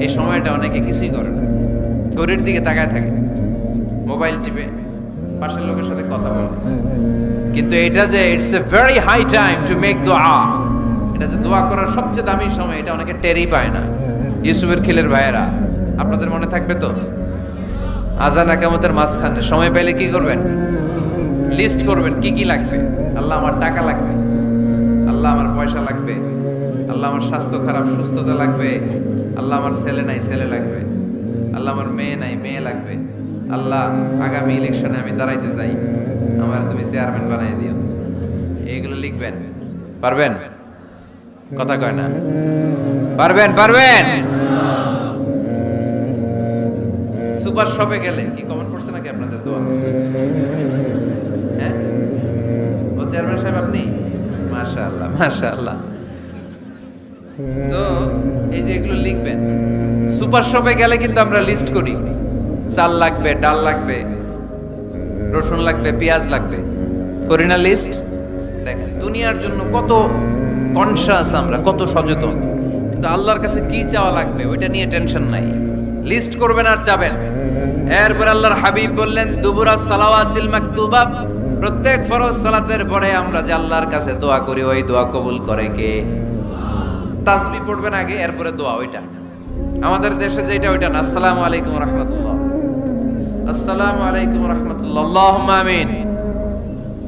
এই সময়টা অনেকে কিছুই করে না, ঘড়ির দিকে তাকায় থাকে, মোবাইল টিপে, পাশের লোকের সাথে কথা বলে। কিন্তু এটা যে it's a very high time to make দোয়া, এটা যে দোয়া করার সবচেয়ে দামি সময়, এটা অনেকে টেরই পায় না। ইউসুফের খিলের ভাইয়েরা, আপনাদের মনে থাকবে তো, আযান ইকামতের মাঝখানে সময় পেলে কি করবেন? লিস্ট করবেন কি কি লাগবে। আল্লাহ আমার টাকা লাগবে, আল্লাহ আমার পয়সা লাগবে, আল্লাহ আমার স্বাস্থ্য খারাপ সুস্থতা লাগবে, আল্লাহ আমার ছেলে নাই ছেলে লাগবে, আল্লাহ আমার মেয়ে নাই মেয়ে লাগবে, আল্লাহ আগামী ইলেকশনে আমি দাঁড়াইতে চাই, আমার তুমি চেয়ারম্যান বানাই দিও। এইগুলো লিখবেন। পারবেন? কথা কয় না। পারবেন? পারবেন? সুপার শপে গেলে কি কমেন্ট করছে নাকি আপনাদের দোয়া? হ্যাঁ, ও চেয়ারম্যান সাহেব আপনি? মাশাআল্লাহ মাশাআল্লাহ। তো এই যে এগুলো লিখবেন। সুপার শপে গেলে কিন্তু আমরা লিস্ট করি, চাল লাগবে, ডাল লাগবে, রসুন লাগবে, পেঁয়াজ লাগবে, করি না লিস্ট? দেখেন দুনিয়ার জন্য কত কনশাস আমরা, কত সচেতন, কিন্তু আল্লাহর কাছে কি চাওয়া লাগবে ওইটা নিয়ে টেনশন নাই। লিস্ট করবেন আর যাবেন। এরপর আল্লাহর হাবিব বললেন, দুবুরা সালাওয়াতিল মাকতুবা, প্রত্যেক ফরজ সালাতের পরে আমরা যে আল্লাহর কাছে দোয়া করি, ওই দোয়া কবুল করে কে? তাসবিহ পড়বেন আগে, এরপরে দোয়া। ওইটা আমাদের দেশে যেটা ওইটা না। আসসালামু আলাইকুম রাহমাতুল্লাহ, আসসালামু আলাইকুম রাহমাতুল্লাহ, আল্লাহুম্মা আমিন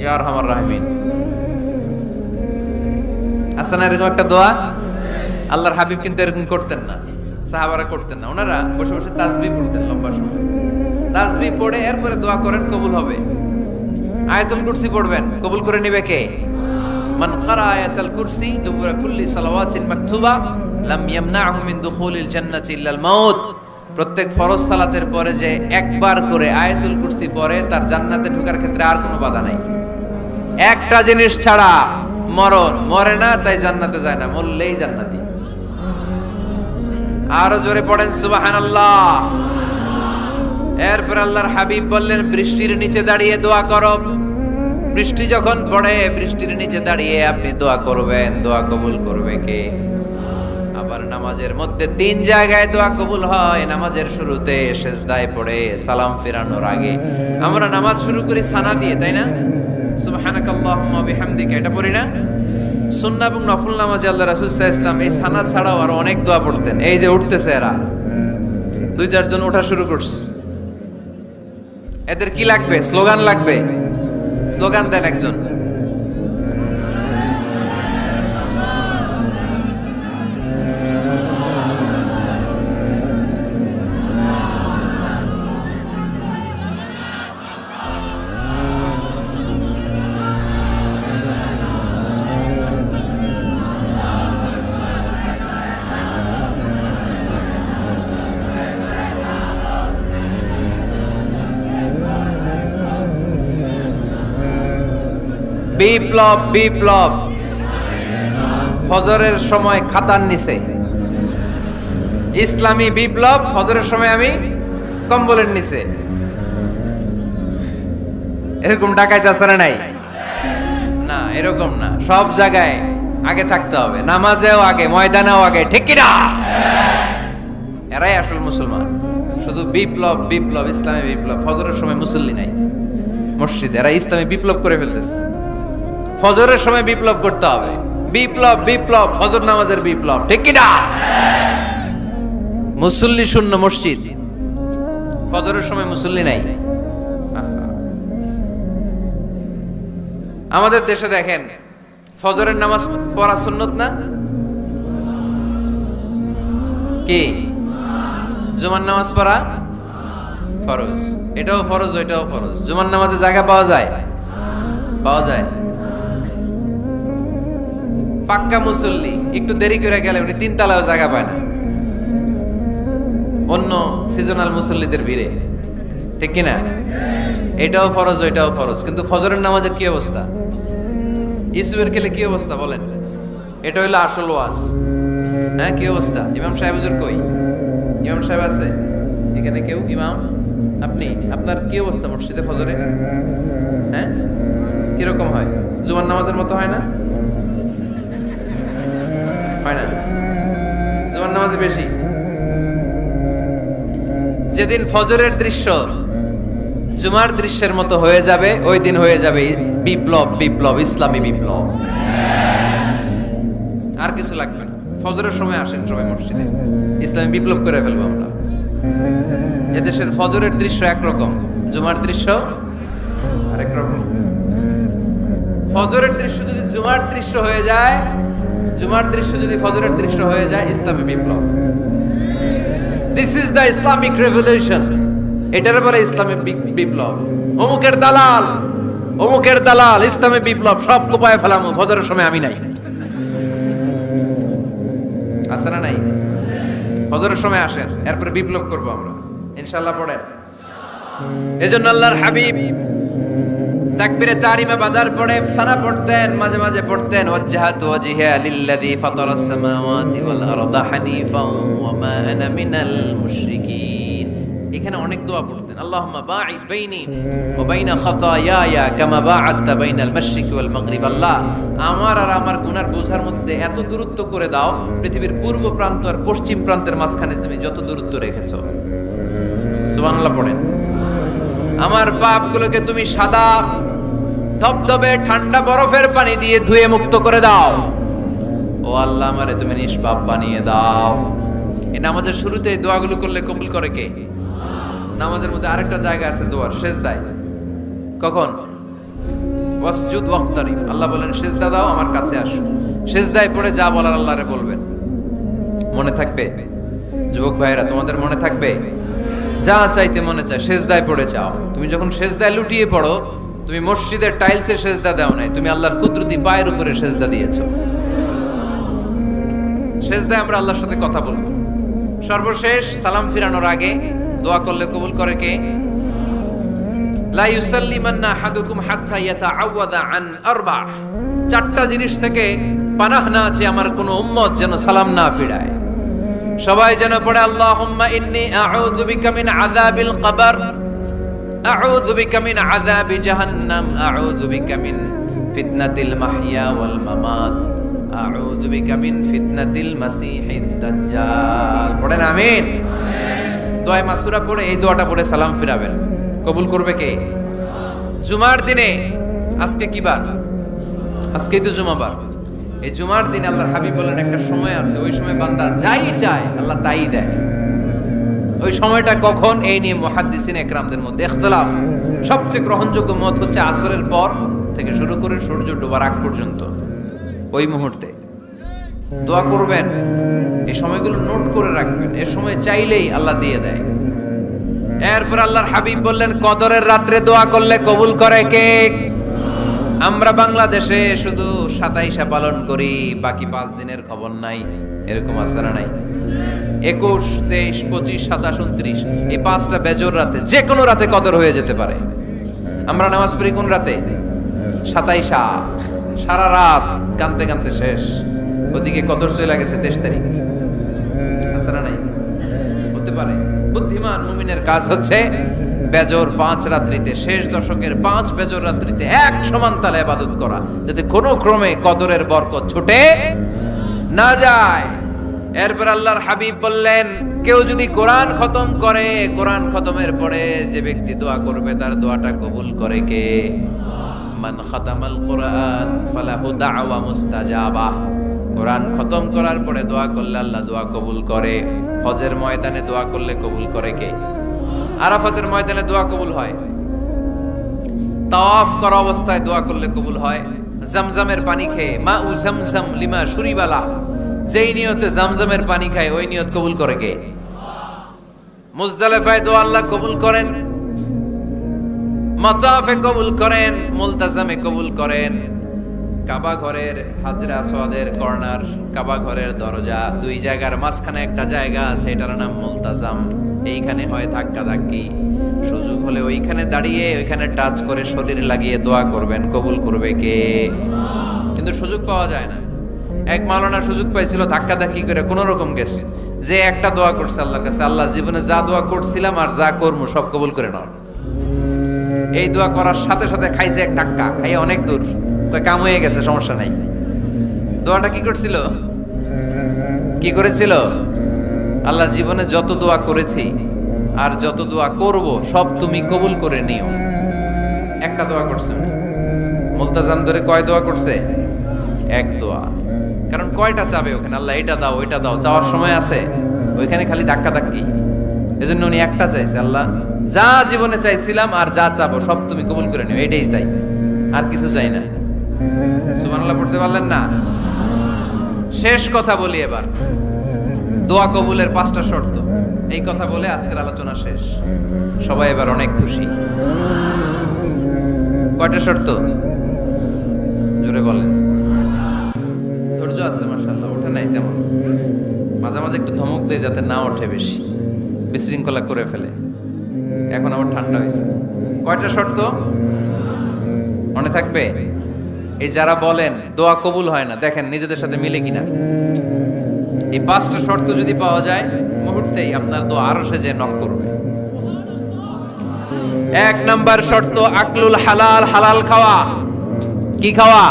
ইয়া আরহামার রাহিমিন। আসলে এরকম একটা দোয়া আল্লাহর হাবিব কিন্তু এরকম করতেন না, সাহাবারা করতেন না। ওনারা বসে বসে তাসবিহ পড়তেন লম্বা সময়। তাসবিহ পড়ে এরপরে দোয়া করেন, কবুল হবে। আয়াতুল কুরসি পড়বেন, কবুল করে নেবে কে? মান ক্বারা আয়াতুল কুরসি দুবুরা কুল্লি সালাওয়াতিন মাকতুবা লাম ইয়ামনাহু মিন দুখুলিল জান্নাতি ইল্লাল মাউত। প্রত্যেক ফরজ সালাতের পরে যে একবার করে আয়াতুল কুরসি পড়ে, তার জান্নাতে ঢোকার ক্ষেত্রে আর কোনো বাধা নাই। একটা জিনিস ছাড়া, মরণ। মরে না তাই জান্নাতে যায় না, মরলেই জান্নাতি। আরো জোরে পড়েন সুবহানাল্লাহ। এরপর আল্লাহর হাবিব বললেন, বৃষ্টির নিচে দাঁড়িয়ে দোয়া করো। বৃষ্টি যখন পড়ে, বৃষ্টির নিচে দাঁড়িয়ে আপনি দোয়া করবেন, দোয়া কবুল করবে কে? আবার নামাজের মধ্যে 3 জায়গায় দোয়া কবুল হয়। নামাজের শুরুতে, সেজদায় পড়ে, সালাম ফেরানোর আগে। আমরা নামাজ শুরু করি সানা দিয়ে, তাই না? সুবহানাকাল্লাহুম্মা বিহামদিকা, এটা পড়ি না? সুন্নাহ এবং নফল নামাজে আল্লাহ রাসূল সাল্লাল্লাহু আলাইহি ওয়াসাল্লাম এই সানা ছাড়াও আরো অনেক দোয়া পড়তেন। এই যে উঠতেছে এরা 2-4 জন ওঠা শুরু করছে, এদের কি লাগবে? স্লোগান লাগবে। স্লোগান দেন একজন। বিপ্লব, বিপ্লব। ফজরের সময় খাতার নিচে ইসলামী বিপ্লব, ফজরের সময় আমি কম্বলের নিচে। এরকম ডাকাইতে আছে না? নাই না, এরকম না। সব জায়গায় আগে থাকতে হবে, নামাজেও আগে, ময়দানেও আগে, ঠিক কি না? এরাই আসল মুসলমান। শুধু বিপ্লব, বিপ্লব, ইসলামী বিপ্লব। ফজরের সময় মুসল্লি নাই মসজিদে, এরা ইসলামী বিপ্লব করে ফেলতেছে। ফজরের সময় বিপ্লব করতে হবে। বিপ্লব, বিপ্লব, ফজর নামাজের বিপ্লব, ঠিক কি না? মুসল্লি শূন্য মসজিদ, ফজরের সময় মুসল্লি নাই। আমাদের দেশে দেখেন, ফজরের নামাজ পড়া সুন্নত না? কি? জুমার নামাজ পড়া ফরজ। এটাও ফরজ, ওইটাও ফরজ। জুমার নামাজে জায়গা পাওয়া যায়? পাওয়া যায়। পাক্কা মুসল্লি একটু দেরি করে গেলে উনি 3 তলায়ও জায়গা পায় না। অন্য সিজনাল মুসল্লিদের ভিড়ে, ঠিক কিনা? এটাও ফরজ ওইটাও ফরজ, কিন্তু ফজরের নামাজের কি অবস্থা? ইসুবের খেলে কি অবস্থা বলেন? এটা হইলো আসল ওয়াজ। হ্যাঁ, কি অবস্থা? ইমাম সাহেব হুজুর কই? ইমাম সাহেব আছে এখানে কেউ? ইমাম আপনি, আপনার কি অবস্থা মসজিদে ফজরে? হ্যাঁ, কিরকম হয়? জুমার নামাজের মতো হয় না? হয় না? জুমার নামাজে বেশি। যেদিন ফজরের দৃশ্য জুমার দৃশ্যের মতো হয়ে যাবে, ওই দিন হয়ে যাবে বিপ্লব, বিপ্লব, ইসলামী বিপ্লব। আর কিছু লাগবে না। ফজরের সময় আসেন সবাই মসজিদে, ইসলামী বিপ্লব করে ফেলবো আমরা। এদেশের ফজরের দৃশ্য একরকম, জুমার দৃশ্য আরেক রকম। ফজরের দৃশ্য যদি জুমার দৃশ্য হয়ে যায়, জুমার দৃশ্য যদি ফজরের দৃশ্য হয়ে যায়, ইসলামী বিপ্লব। This is the Islamic revolution. এটার বলে ইসলামী বিপ্লব। অমুকের দালাল, অমুকের দালাল, ইসলামী বিপ্লব সব কোপায় ফেলামু, ফজরের সময় আমি নাই। আছে না নাই? ফজরের সময় আসেন, এরপরে বিপ্লব করবো আমরা ইনশাআল্লাহ। পড়েন। এজন্য আল্লাহর হাবিব তাকবীরে তাহরিমা বাদার পড়ে সানা পড়তেন, মাঝে মাঝে পড়তেন ওয়াজহাতু ওয়াজহিয়া লিল্লাযী ফাতারাস সামাওয়াতি ওয়াল আরদা হানিফাও ওয়া মা আনা মিনাল মুশরিকিন। এখানে অনেক দোয়া পড়তেন। আল্লাহুম্মা বাঈদ বাইনি ওয়া বাইনা খাতায়ায়া কামা বাআদতা বাইনাল মাশরিকি ওয়াল মাগরিব। আল্লাহ, আমার আর আমার গুনার বোঝার মধ্যে এত দূরত্ব করে দাও, পৃথিবীর পূর্ব প্রান্ত আর পশ্চিম প্রান্তের মাঝখানে তুমি যত দূরত্ব রেখেছো। সুবহানাল্লাহ পড়েন। আমার পাপগুলোকে তুমি সাদা ধবধবে ঠান্ডা বরফের পানি দিয়ে ধুয়ে মুক্ত করে দাও। ও আল্লাহ, আমারে তুমি নিষ্পাপ বানিয়ে দাও। এই নামাজের শুরুতে এই দোয়াগুলো করলে কবুল করে কে? নামাজের মধ্যে আরেকটা জায়গা আছে দোয়ার, সেজদায়। কখন? ওয়াসজুদ ওয়াক্তারিব। আল্লাহ বলেন সেজদা দাও, আমার কাছে আসো। সেজদায় পড়ে যা বলার আল্লাহরে বলবেন। মনে থাকবে যুবক ভাইয়েরা, তোমাদের মনে থাকবে? যা চাইতে মনে চায় সেজদায় পড়ে চাও। তুমি যখন সেজদায় লুটিয়ে পড়ো, তুমি মসজিদের টাইলসে সেজদা দাও নাই, তুমি আল্লাহর কুদরতি পায়ের উপরে সেজদা দিয়েছো। সেজদায় আমরা আল্লাহর সাথে কথা বলবো। সর্বশেষ সালাম ফিরানোর আগে দোয়া করলে কবুল করে কে? লা ইউসাল্লিমান্না আহাদুকুম হাত্তা ইয়াতাআওয়াযা আন আরবা। চারটা জিনিস থেকে পানাহ না আছে আমার কোন উম্মত যেন সালাম না ফিরায়। সবাই যেন পড়ে আল্লাহুম্মা ইন্নী আউযু বিকা মিন আযাবিল কবর, আউযু বিকা মিন আযাবি জাহান্নাম, আউযু বিকা মিন ফিতনাতিল মাহইয়া ওয়াল মামাত, আউযু বিকা মিন ফিতনাতিল মাসিহিদ দাজ্জাল। পড়েন আমিন। দোয়া মাসুরা পড়ে এই দোয়াটা পড়ে সালাম ফিরাবেন। কবুল করবে কে? জুমার দিনে, আজকে কি বার? আজকেই তো জুমাবার। এই জুমার দিনে আল্লাহর হাবিব বলেন একটা সময় আছে, ওই সময় বান্দা যাই চায় আল্লাহ তাই দেয়। ওই সময়টা কখন? এই নিয়ে মুহাদ্দিসিন একরামদের মধ্যে ইখতিলাফ। সবচেয়ে গ্রহণযোগ্য মত হচ্ছে আসরের পর থেকে শুরু করে সূর্য ডোবার আগ পর্যন্ত, ওই মুহূর্তে দোয়া করবেন। এই সময়গুলো নোট করে রাখবেন, এর সময় চাইলেই আল্লাহ দিয়ে দেয়। এরপর আল্লাহর হাবিব বললেন কদরের রাত্রে দোয়া করলে কবুল করে কে? আমরা বাংলাদেশে শুধু 27 পালন করি, বাকি 5 দিনের খবর নাই। এরকম আছে না নাই? 21, 23, 25, 27, 29 এই 5টা বেজর রাতে, যে কোনো রাতে কদর হয়ে যেতে পারে। আমরা নামাজ পড়ি কোন রাতে? 27। সারা রাত কানতে কানতে শেষ, ওদিকে কদর চলে গেছে 23 তারিখ। আছে না নাই? হতে পারে। বুদ্ধিমান মুমিনের কাজ হচ্ছে বেজর 5 রাত্রিতে, শেষ দশকের 5 বেজর রাত্রিতে এক সমান তালে ইবাদত করা, যাতে কোনো ক্রমে কদরের বরকত ছুটে না যায়। এরপর আল্লাহর হাবিব বললেন কেউ যদি কোরআন খতম করে, কোরআন খতমের পরে যে ব্যক্তি দোয়া করবে তার দোয়াটা কবুল করে কে? মান খাতামাল কোরআন ফালাহু দাওয়া মুস্তাজাবা। কোরআন খতম করার পরে দোয়া করলে আল্লাহ দোয়া কবুল করে। হজের ময়দানে দোয়া করলে কবুল করে কে? আরাফাতের ময়দানে দোয়া কবুল হয়। তাওয়াফ করা অবস্থায় দোয়া করলে কবুল হয়। জামজামের পানি খেয়ে মা উ জামজাম লিমা শুরিবালা, যেই নিয়তে জামজামের পানি খায় ওই নিয়ত কবুল করে কে? মুজদালিফায় দোয়া আল্লাহ কবুল করেন, মাতাফে কবুল করেন, মুলতাজামে কবুল করেন, কাবা ঘরের হাজরা আসওয়াদের কর্নার, কাবা ঘরের দরজা, দুই জায়গার মাঝখানে একটা জায়গা আছে, এটার নাম মুলতাজাম। এইখানে হয় ধাক্কা ধাক্কি। সুযোগ হলে ওইখানে দাঁড়িয়ে ওইখানে টাচ করে শরীর লাগিয়ে দোয়া করবেন, কবুল করবে কে? কিন্তু সুযোগ পাওয়া যায় না। এক মাওলানা সুযোগ পাইছিল ধাক্কা ধাক্কি করে কোন রকম গেছে, যে একটা দোয়া করছে আল্লাহর কাছে, আল্লাহ জীবনে যা দোয়া করছিলাম আর যা করবো সব কবুল করে নাও। এই দোয়া করার সাথে সাথে খাইছে এক ধাক্কা, খাইয়ে অনেক দূর, কাম হয়ে গেছে, সমস্যা নাই। দোয়াটা কি করছিল? কি করেছিল? আল্লাহ জীবনে যত দোয়া করেছি আর যত দোয়া করব সব তুমি কবুল করে নিও। একটা দোয়া করছে উনি। মুলতাজাম ধরে কয় দোয়া করছে? এক দোয়া। কারণ কয়টা চাবে ওখানে? আল্লাহ এটা দাও ওইটা দাও, চাওয়ার সময় আছে? ওইখানে খালি ধাক্কা ধাক্কি। এজন্য উনি একটা চাইছে, আল্লাহ যা জীবনে চাইছিলাম আর যা চাবো সব তুমি কবুল করে নিও, এটাই চাই, আর কিছু চাই না। সুবহানাল্লাহ পড়তে পারলেন না? শেষ কথা বলি এবার, দোয়া কবুলের 5টা শর্ত। এই কথা বলে আজকের আলোচনা শেষ। সবাই এবার অনেক খুশি। কয়টা শর্ত? জোরে বলেন। ধৈর্য আছে মাশাআল্লাহ, ওঠে নাই তেমন, মাঝে মাঝে একটু ধমক দেয় যাতে না ওঠে, বেশি বিশৃঙ্খলা করে ফেলে। এখন আবার ঠান্ডা হয়েছে। কয়টা শর্ত মনে থাকবে? এই যারা বলেন দোয়া কবুল হয় না, দেখেন নিজেদের সাথে মিলে কিনা। এই 5টা শর্ত যদি পাওয়া যায়, মুহূর্তেই আপনার দোয়া আরশে যে নক করবে। 1 নাম্বার শর্ত আকলুল হালাল, হালাল খাওয়া। কি খাওয়া?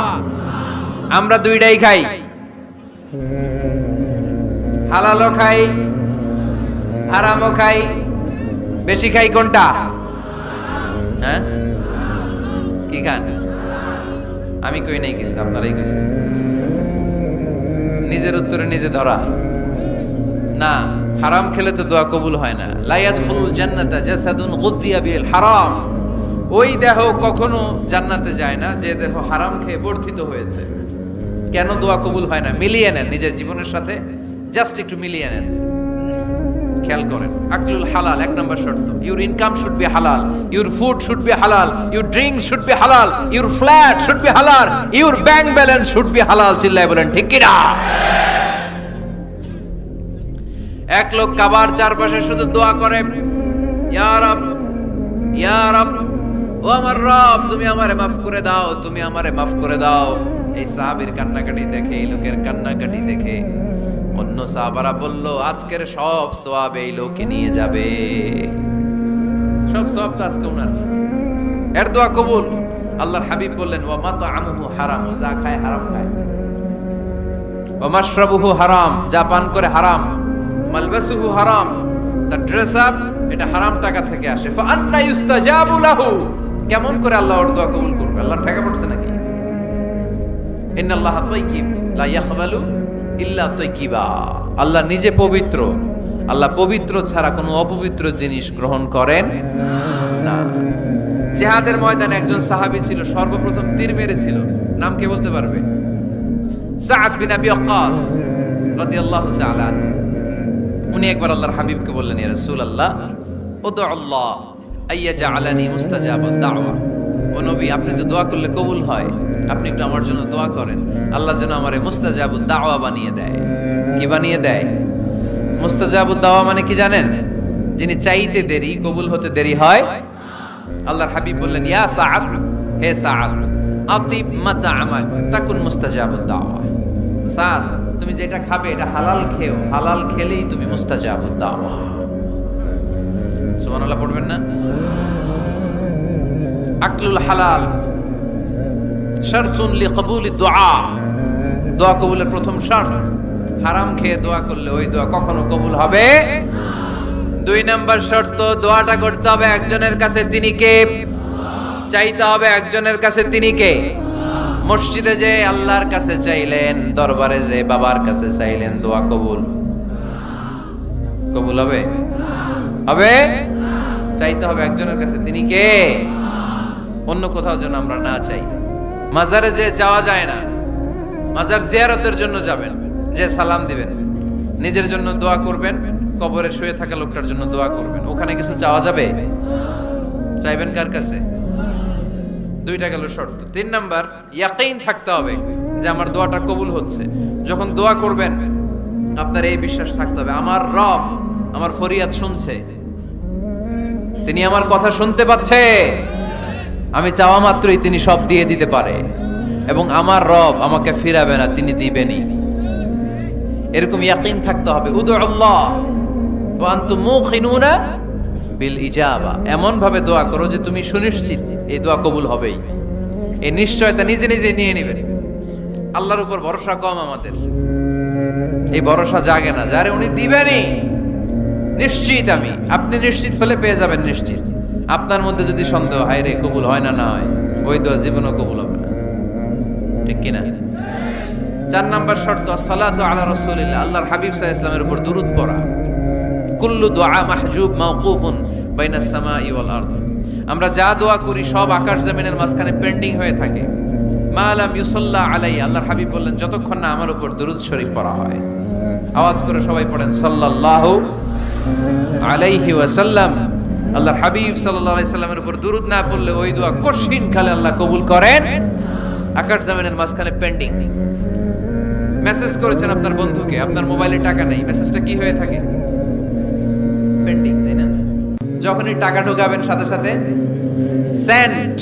আমরা দুইটাই খাই, হালালও খাই হারামও খাই। বেশি খাই কোনটা? হ্যাঁ, কি খান? আমি কই নাই কিছু, আপনারাই কইছেন। নিজের উত্তরে নিজে ধরা না। হারাম খেলে তো দোয়া কবুল হয় না। লা ইয়াদখুলুল জান্নাতা জাসাদুন গুযিয়া বিল হারাম। ওই দেহ কখনো জান্নাতে যায় না যে দেহ হারাম খেয়ে বর্ধিত হয়েছে। কেন দোয়া কবুল হয় না? মিলিয়ে নেন নিজের জীবনের সাথে, জাস্ট একটু মিলিয়ে নেন, খেয়াল করেন। আকলুল হালাল 1 নাম্বার শর্ত। ইউর ইনকাম শুড বি হালাল, ইউর ফুড শুড বি হালাল, ইউর ড্রিঙ্ক শুড বি হালাল, ইউর ফ্ল্যাট শুড বি হালাল, your bank balance should be হালাল। চিল্লায় বলেন ঠিক কি না? এক লোক কাবার চারপাশে শুধু দোয়া করে, ইয়া রব ইয়া রব, ও আমার রব তুমি আমারে মাফ করে দাও, তুমি আমারে মাফ করে দাও। এই সাহাবীর কান্নাকাটি দেখে, এই লোকের কান্নাকাটি দেখে অন্য সাহাবারা বলল, আজকের সব সওয়াব এই লোকে নিয়ে যাবে। সব সওয়াব তো আজকে উনার। এর দোয়া কবুল। আল্লাহর হাবিব বললেন, ওয়া মাতআমুহু হারাম, যা খায় হারাম খায়। ওয়া মাশরাবুহু হারাম, যা পান করে হারাম। মালবাসুহু হারাম, তার ড্রেস আপ এটা হারাম টাকা থেকে আসে। ফা আন্না ইউস্তাজাবু লাহু, কেমন করে আল্লাহ ওর দোয়া কবুল করবে? আল্লাহ ঠেকা পড়ছে নাকি? ইন্নাল্লাহা তাইয়্যিব লা ইয়াকবালু ইল্লা তাইয়্যিবা। আল্লাহ নিজে পবিত্র, আল্লাহ পবিত্র ছাড়া কোনো অপবিত্র জিনিস গ্রহণ করেন না। জিহাদের ময়দানে একজন সাহাবী ছিল, সর্বপ্রথম তীর মেরেছিল। নাম কে বলতে পারবে? সাআদ বিন আবি ওয়াক্কাস রাদিয়াল্লাহু তাআলা। উনি একবার আল্লাহর হাবিবকে বললেন, ইয়া রাসূলুল্লাহ উদউ আল্লাহ আইয়াজআলানি মুস্তাজাবাদ দাওয়া। ও নবী, আপনি তো দোয়া করলে কবুল হয়, আপনি একটু আমার জন্য দোয়া করেন, আল্লাহ যেন আমারে মুস্তাজাবুদ দাওয়া বানিয়ে দেয়। কি বানিয়ে দেয়? মুস্তাজাবুদ দাওয়া মানে কি জানেন? যিনি চাইতে দেরি, কবুল হতে দেরি হয়। আল্লাহর হাবিব বললেন, ইয়া সাআদ, হে সাআদ, আতিব মাতআমাক তাকুন মুস্তাজাবুদ দাওয়া। সাআদ, তুমি যেটা খাবে এটা হালাল খেও, হালাল খেলেই তুমি মুস্তাজাবুদ দাওয়া। সুবহানাল্লাহ পড়বেন না? আকলুল হালাল শারতুন লিকবুলিদ দুআ, দোয়া কবুলের প্রথম শর্ত। হারাম খেয়ে দোয়া করলে ওই দোয়া কখনো কবুল হবে। 2 নাম্বার শর্ত, দোয়াটা করতে হবে একজনের কাছে, তিনি কে? চাইতে হবে একজনের কাছে, তিনি কে? মসজিদে যে আল্লাহর কাছে চাইলেন, দরবারে যে বাবার কাছে চাইলেন, দোয়া কবুল কবুল হবে? হবে? চাইতে হবে একজনের কাছে, তিনি কে? অন্য কোথাও যেন আমরা না চাই। মাজারে যে চাওয়া যায় না, মাজার জিয়ারতের জন্য যাবেন, যে সালাম দিবেন, নিজের জন্য দোয়া করবেন, কবরে শুয়ে থাকা লোকটার জন্য দোয়া করবেন। ওখানে কিছু চাওয়া যাবে? চাইবেন কার কাছে? দুইটা গেল শর্ত। 3 নাম্বার, ইয়াকিন থাকতে হবে যে আমার দোয়াটা কবুল হচ্ছে। যখন দোয়া করবেন আপনার এই বিশ্বাস থাকতে হবে আমার রব আমার ফরিয়াদ শুনছে, তিনি আমার কথা শুনতে পাচ্ছে, আমি চাওয়া মাত্রই তিনি সব দিয়ে দিতে পারে, এবং আমার রব আমাকে ফিরাবে না, তিনি দিবেনই। এরকম ইয়াকিন থাকতে হবে। উদুল্লাহ ওয়া আনতুম মুকিনুনা বিল ইজাবা, এমন ভাবে দোয়া করো যে তুমি সুনিশ্চিত এই দোয়া কবুল হবেই। এই নিশ্চয়তা নিজে নিজে নিয়ে নেবেন। আল্লাহর উপর ভরসা কম আমাদের, এই ভরসা জাগে না যারে উনি দিবেনই নিশ্চিত। আপনি নিশ্চিত হলে পেয়ে যাবেন নিশ্চিত। আপনার মধ্যে যদি সন্দেহ হয় রে কবুল হয় না হয়, ওই দোয়া জীবনও কবুল হবে না, ঠিক কিনা? 4 নাম্বার শর্ত, আসসালাতু আলা রাসূলিল্লাহ, আল্লাহর হাবিব সাল্লাল্লাহু আলাইহি ওয়াসাল্লামের উপর দুরূদ পড়া। কুল্লু দুআ মাহজুব মাওকুফুন বাইনাস সামাই ওয়াল আরদ, আমরা যা দোয়া করি সব আকাশ জমিনের মাঝখানে পেন্ডিং হয়ে থাকে। মা লাম ইউসাল্লা আলাইহি, আল্লাহর হাবিব বললেন যতক্ষণ না আমার উপর দুরূদ শরীফ পড়া হয়। আওয়াজ করে সবাই পড়েন সাল্লাল্লাহু আলাইহি ওয়াসাল্লাম। আল্লাহর হাবিব সাল্লাল্লাহু আলাইহি সাল্লামের উপর দুরূদ না পড়লে ওই দোয়া কঠিন কালে আল্লাহ কবুল করেন, আকাশ জমিনের মাঝখানে পেন্ডিং। মেসেজ করেছেন আপনার বন্ধুকে, আপনার মোবাইলে টাকা নেই, মেসেজটা কি হয়ে থাকে? পেন্ডিং, তাই না? যখনই টাকা ঢোকাবেন সাথে সাথে সেন্ড,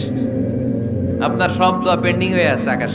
আপনার সব দোয়া পেন্ডিং হয়ে আছে আকাশ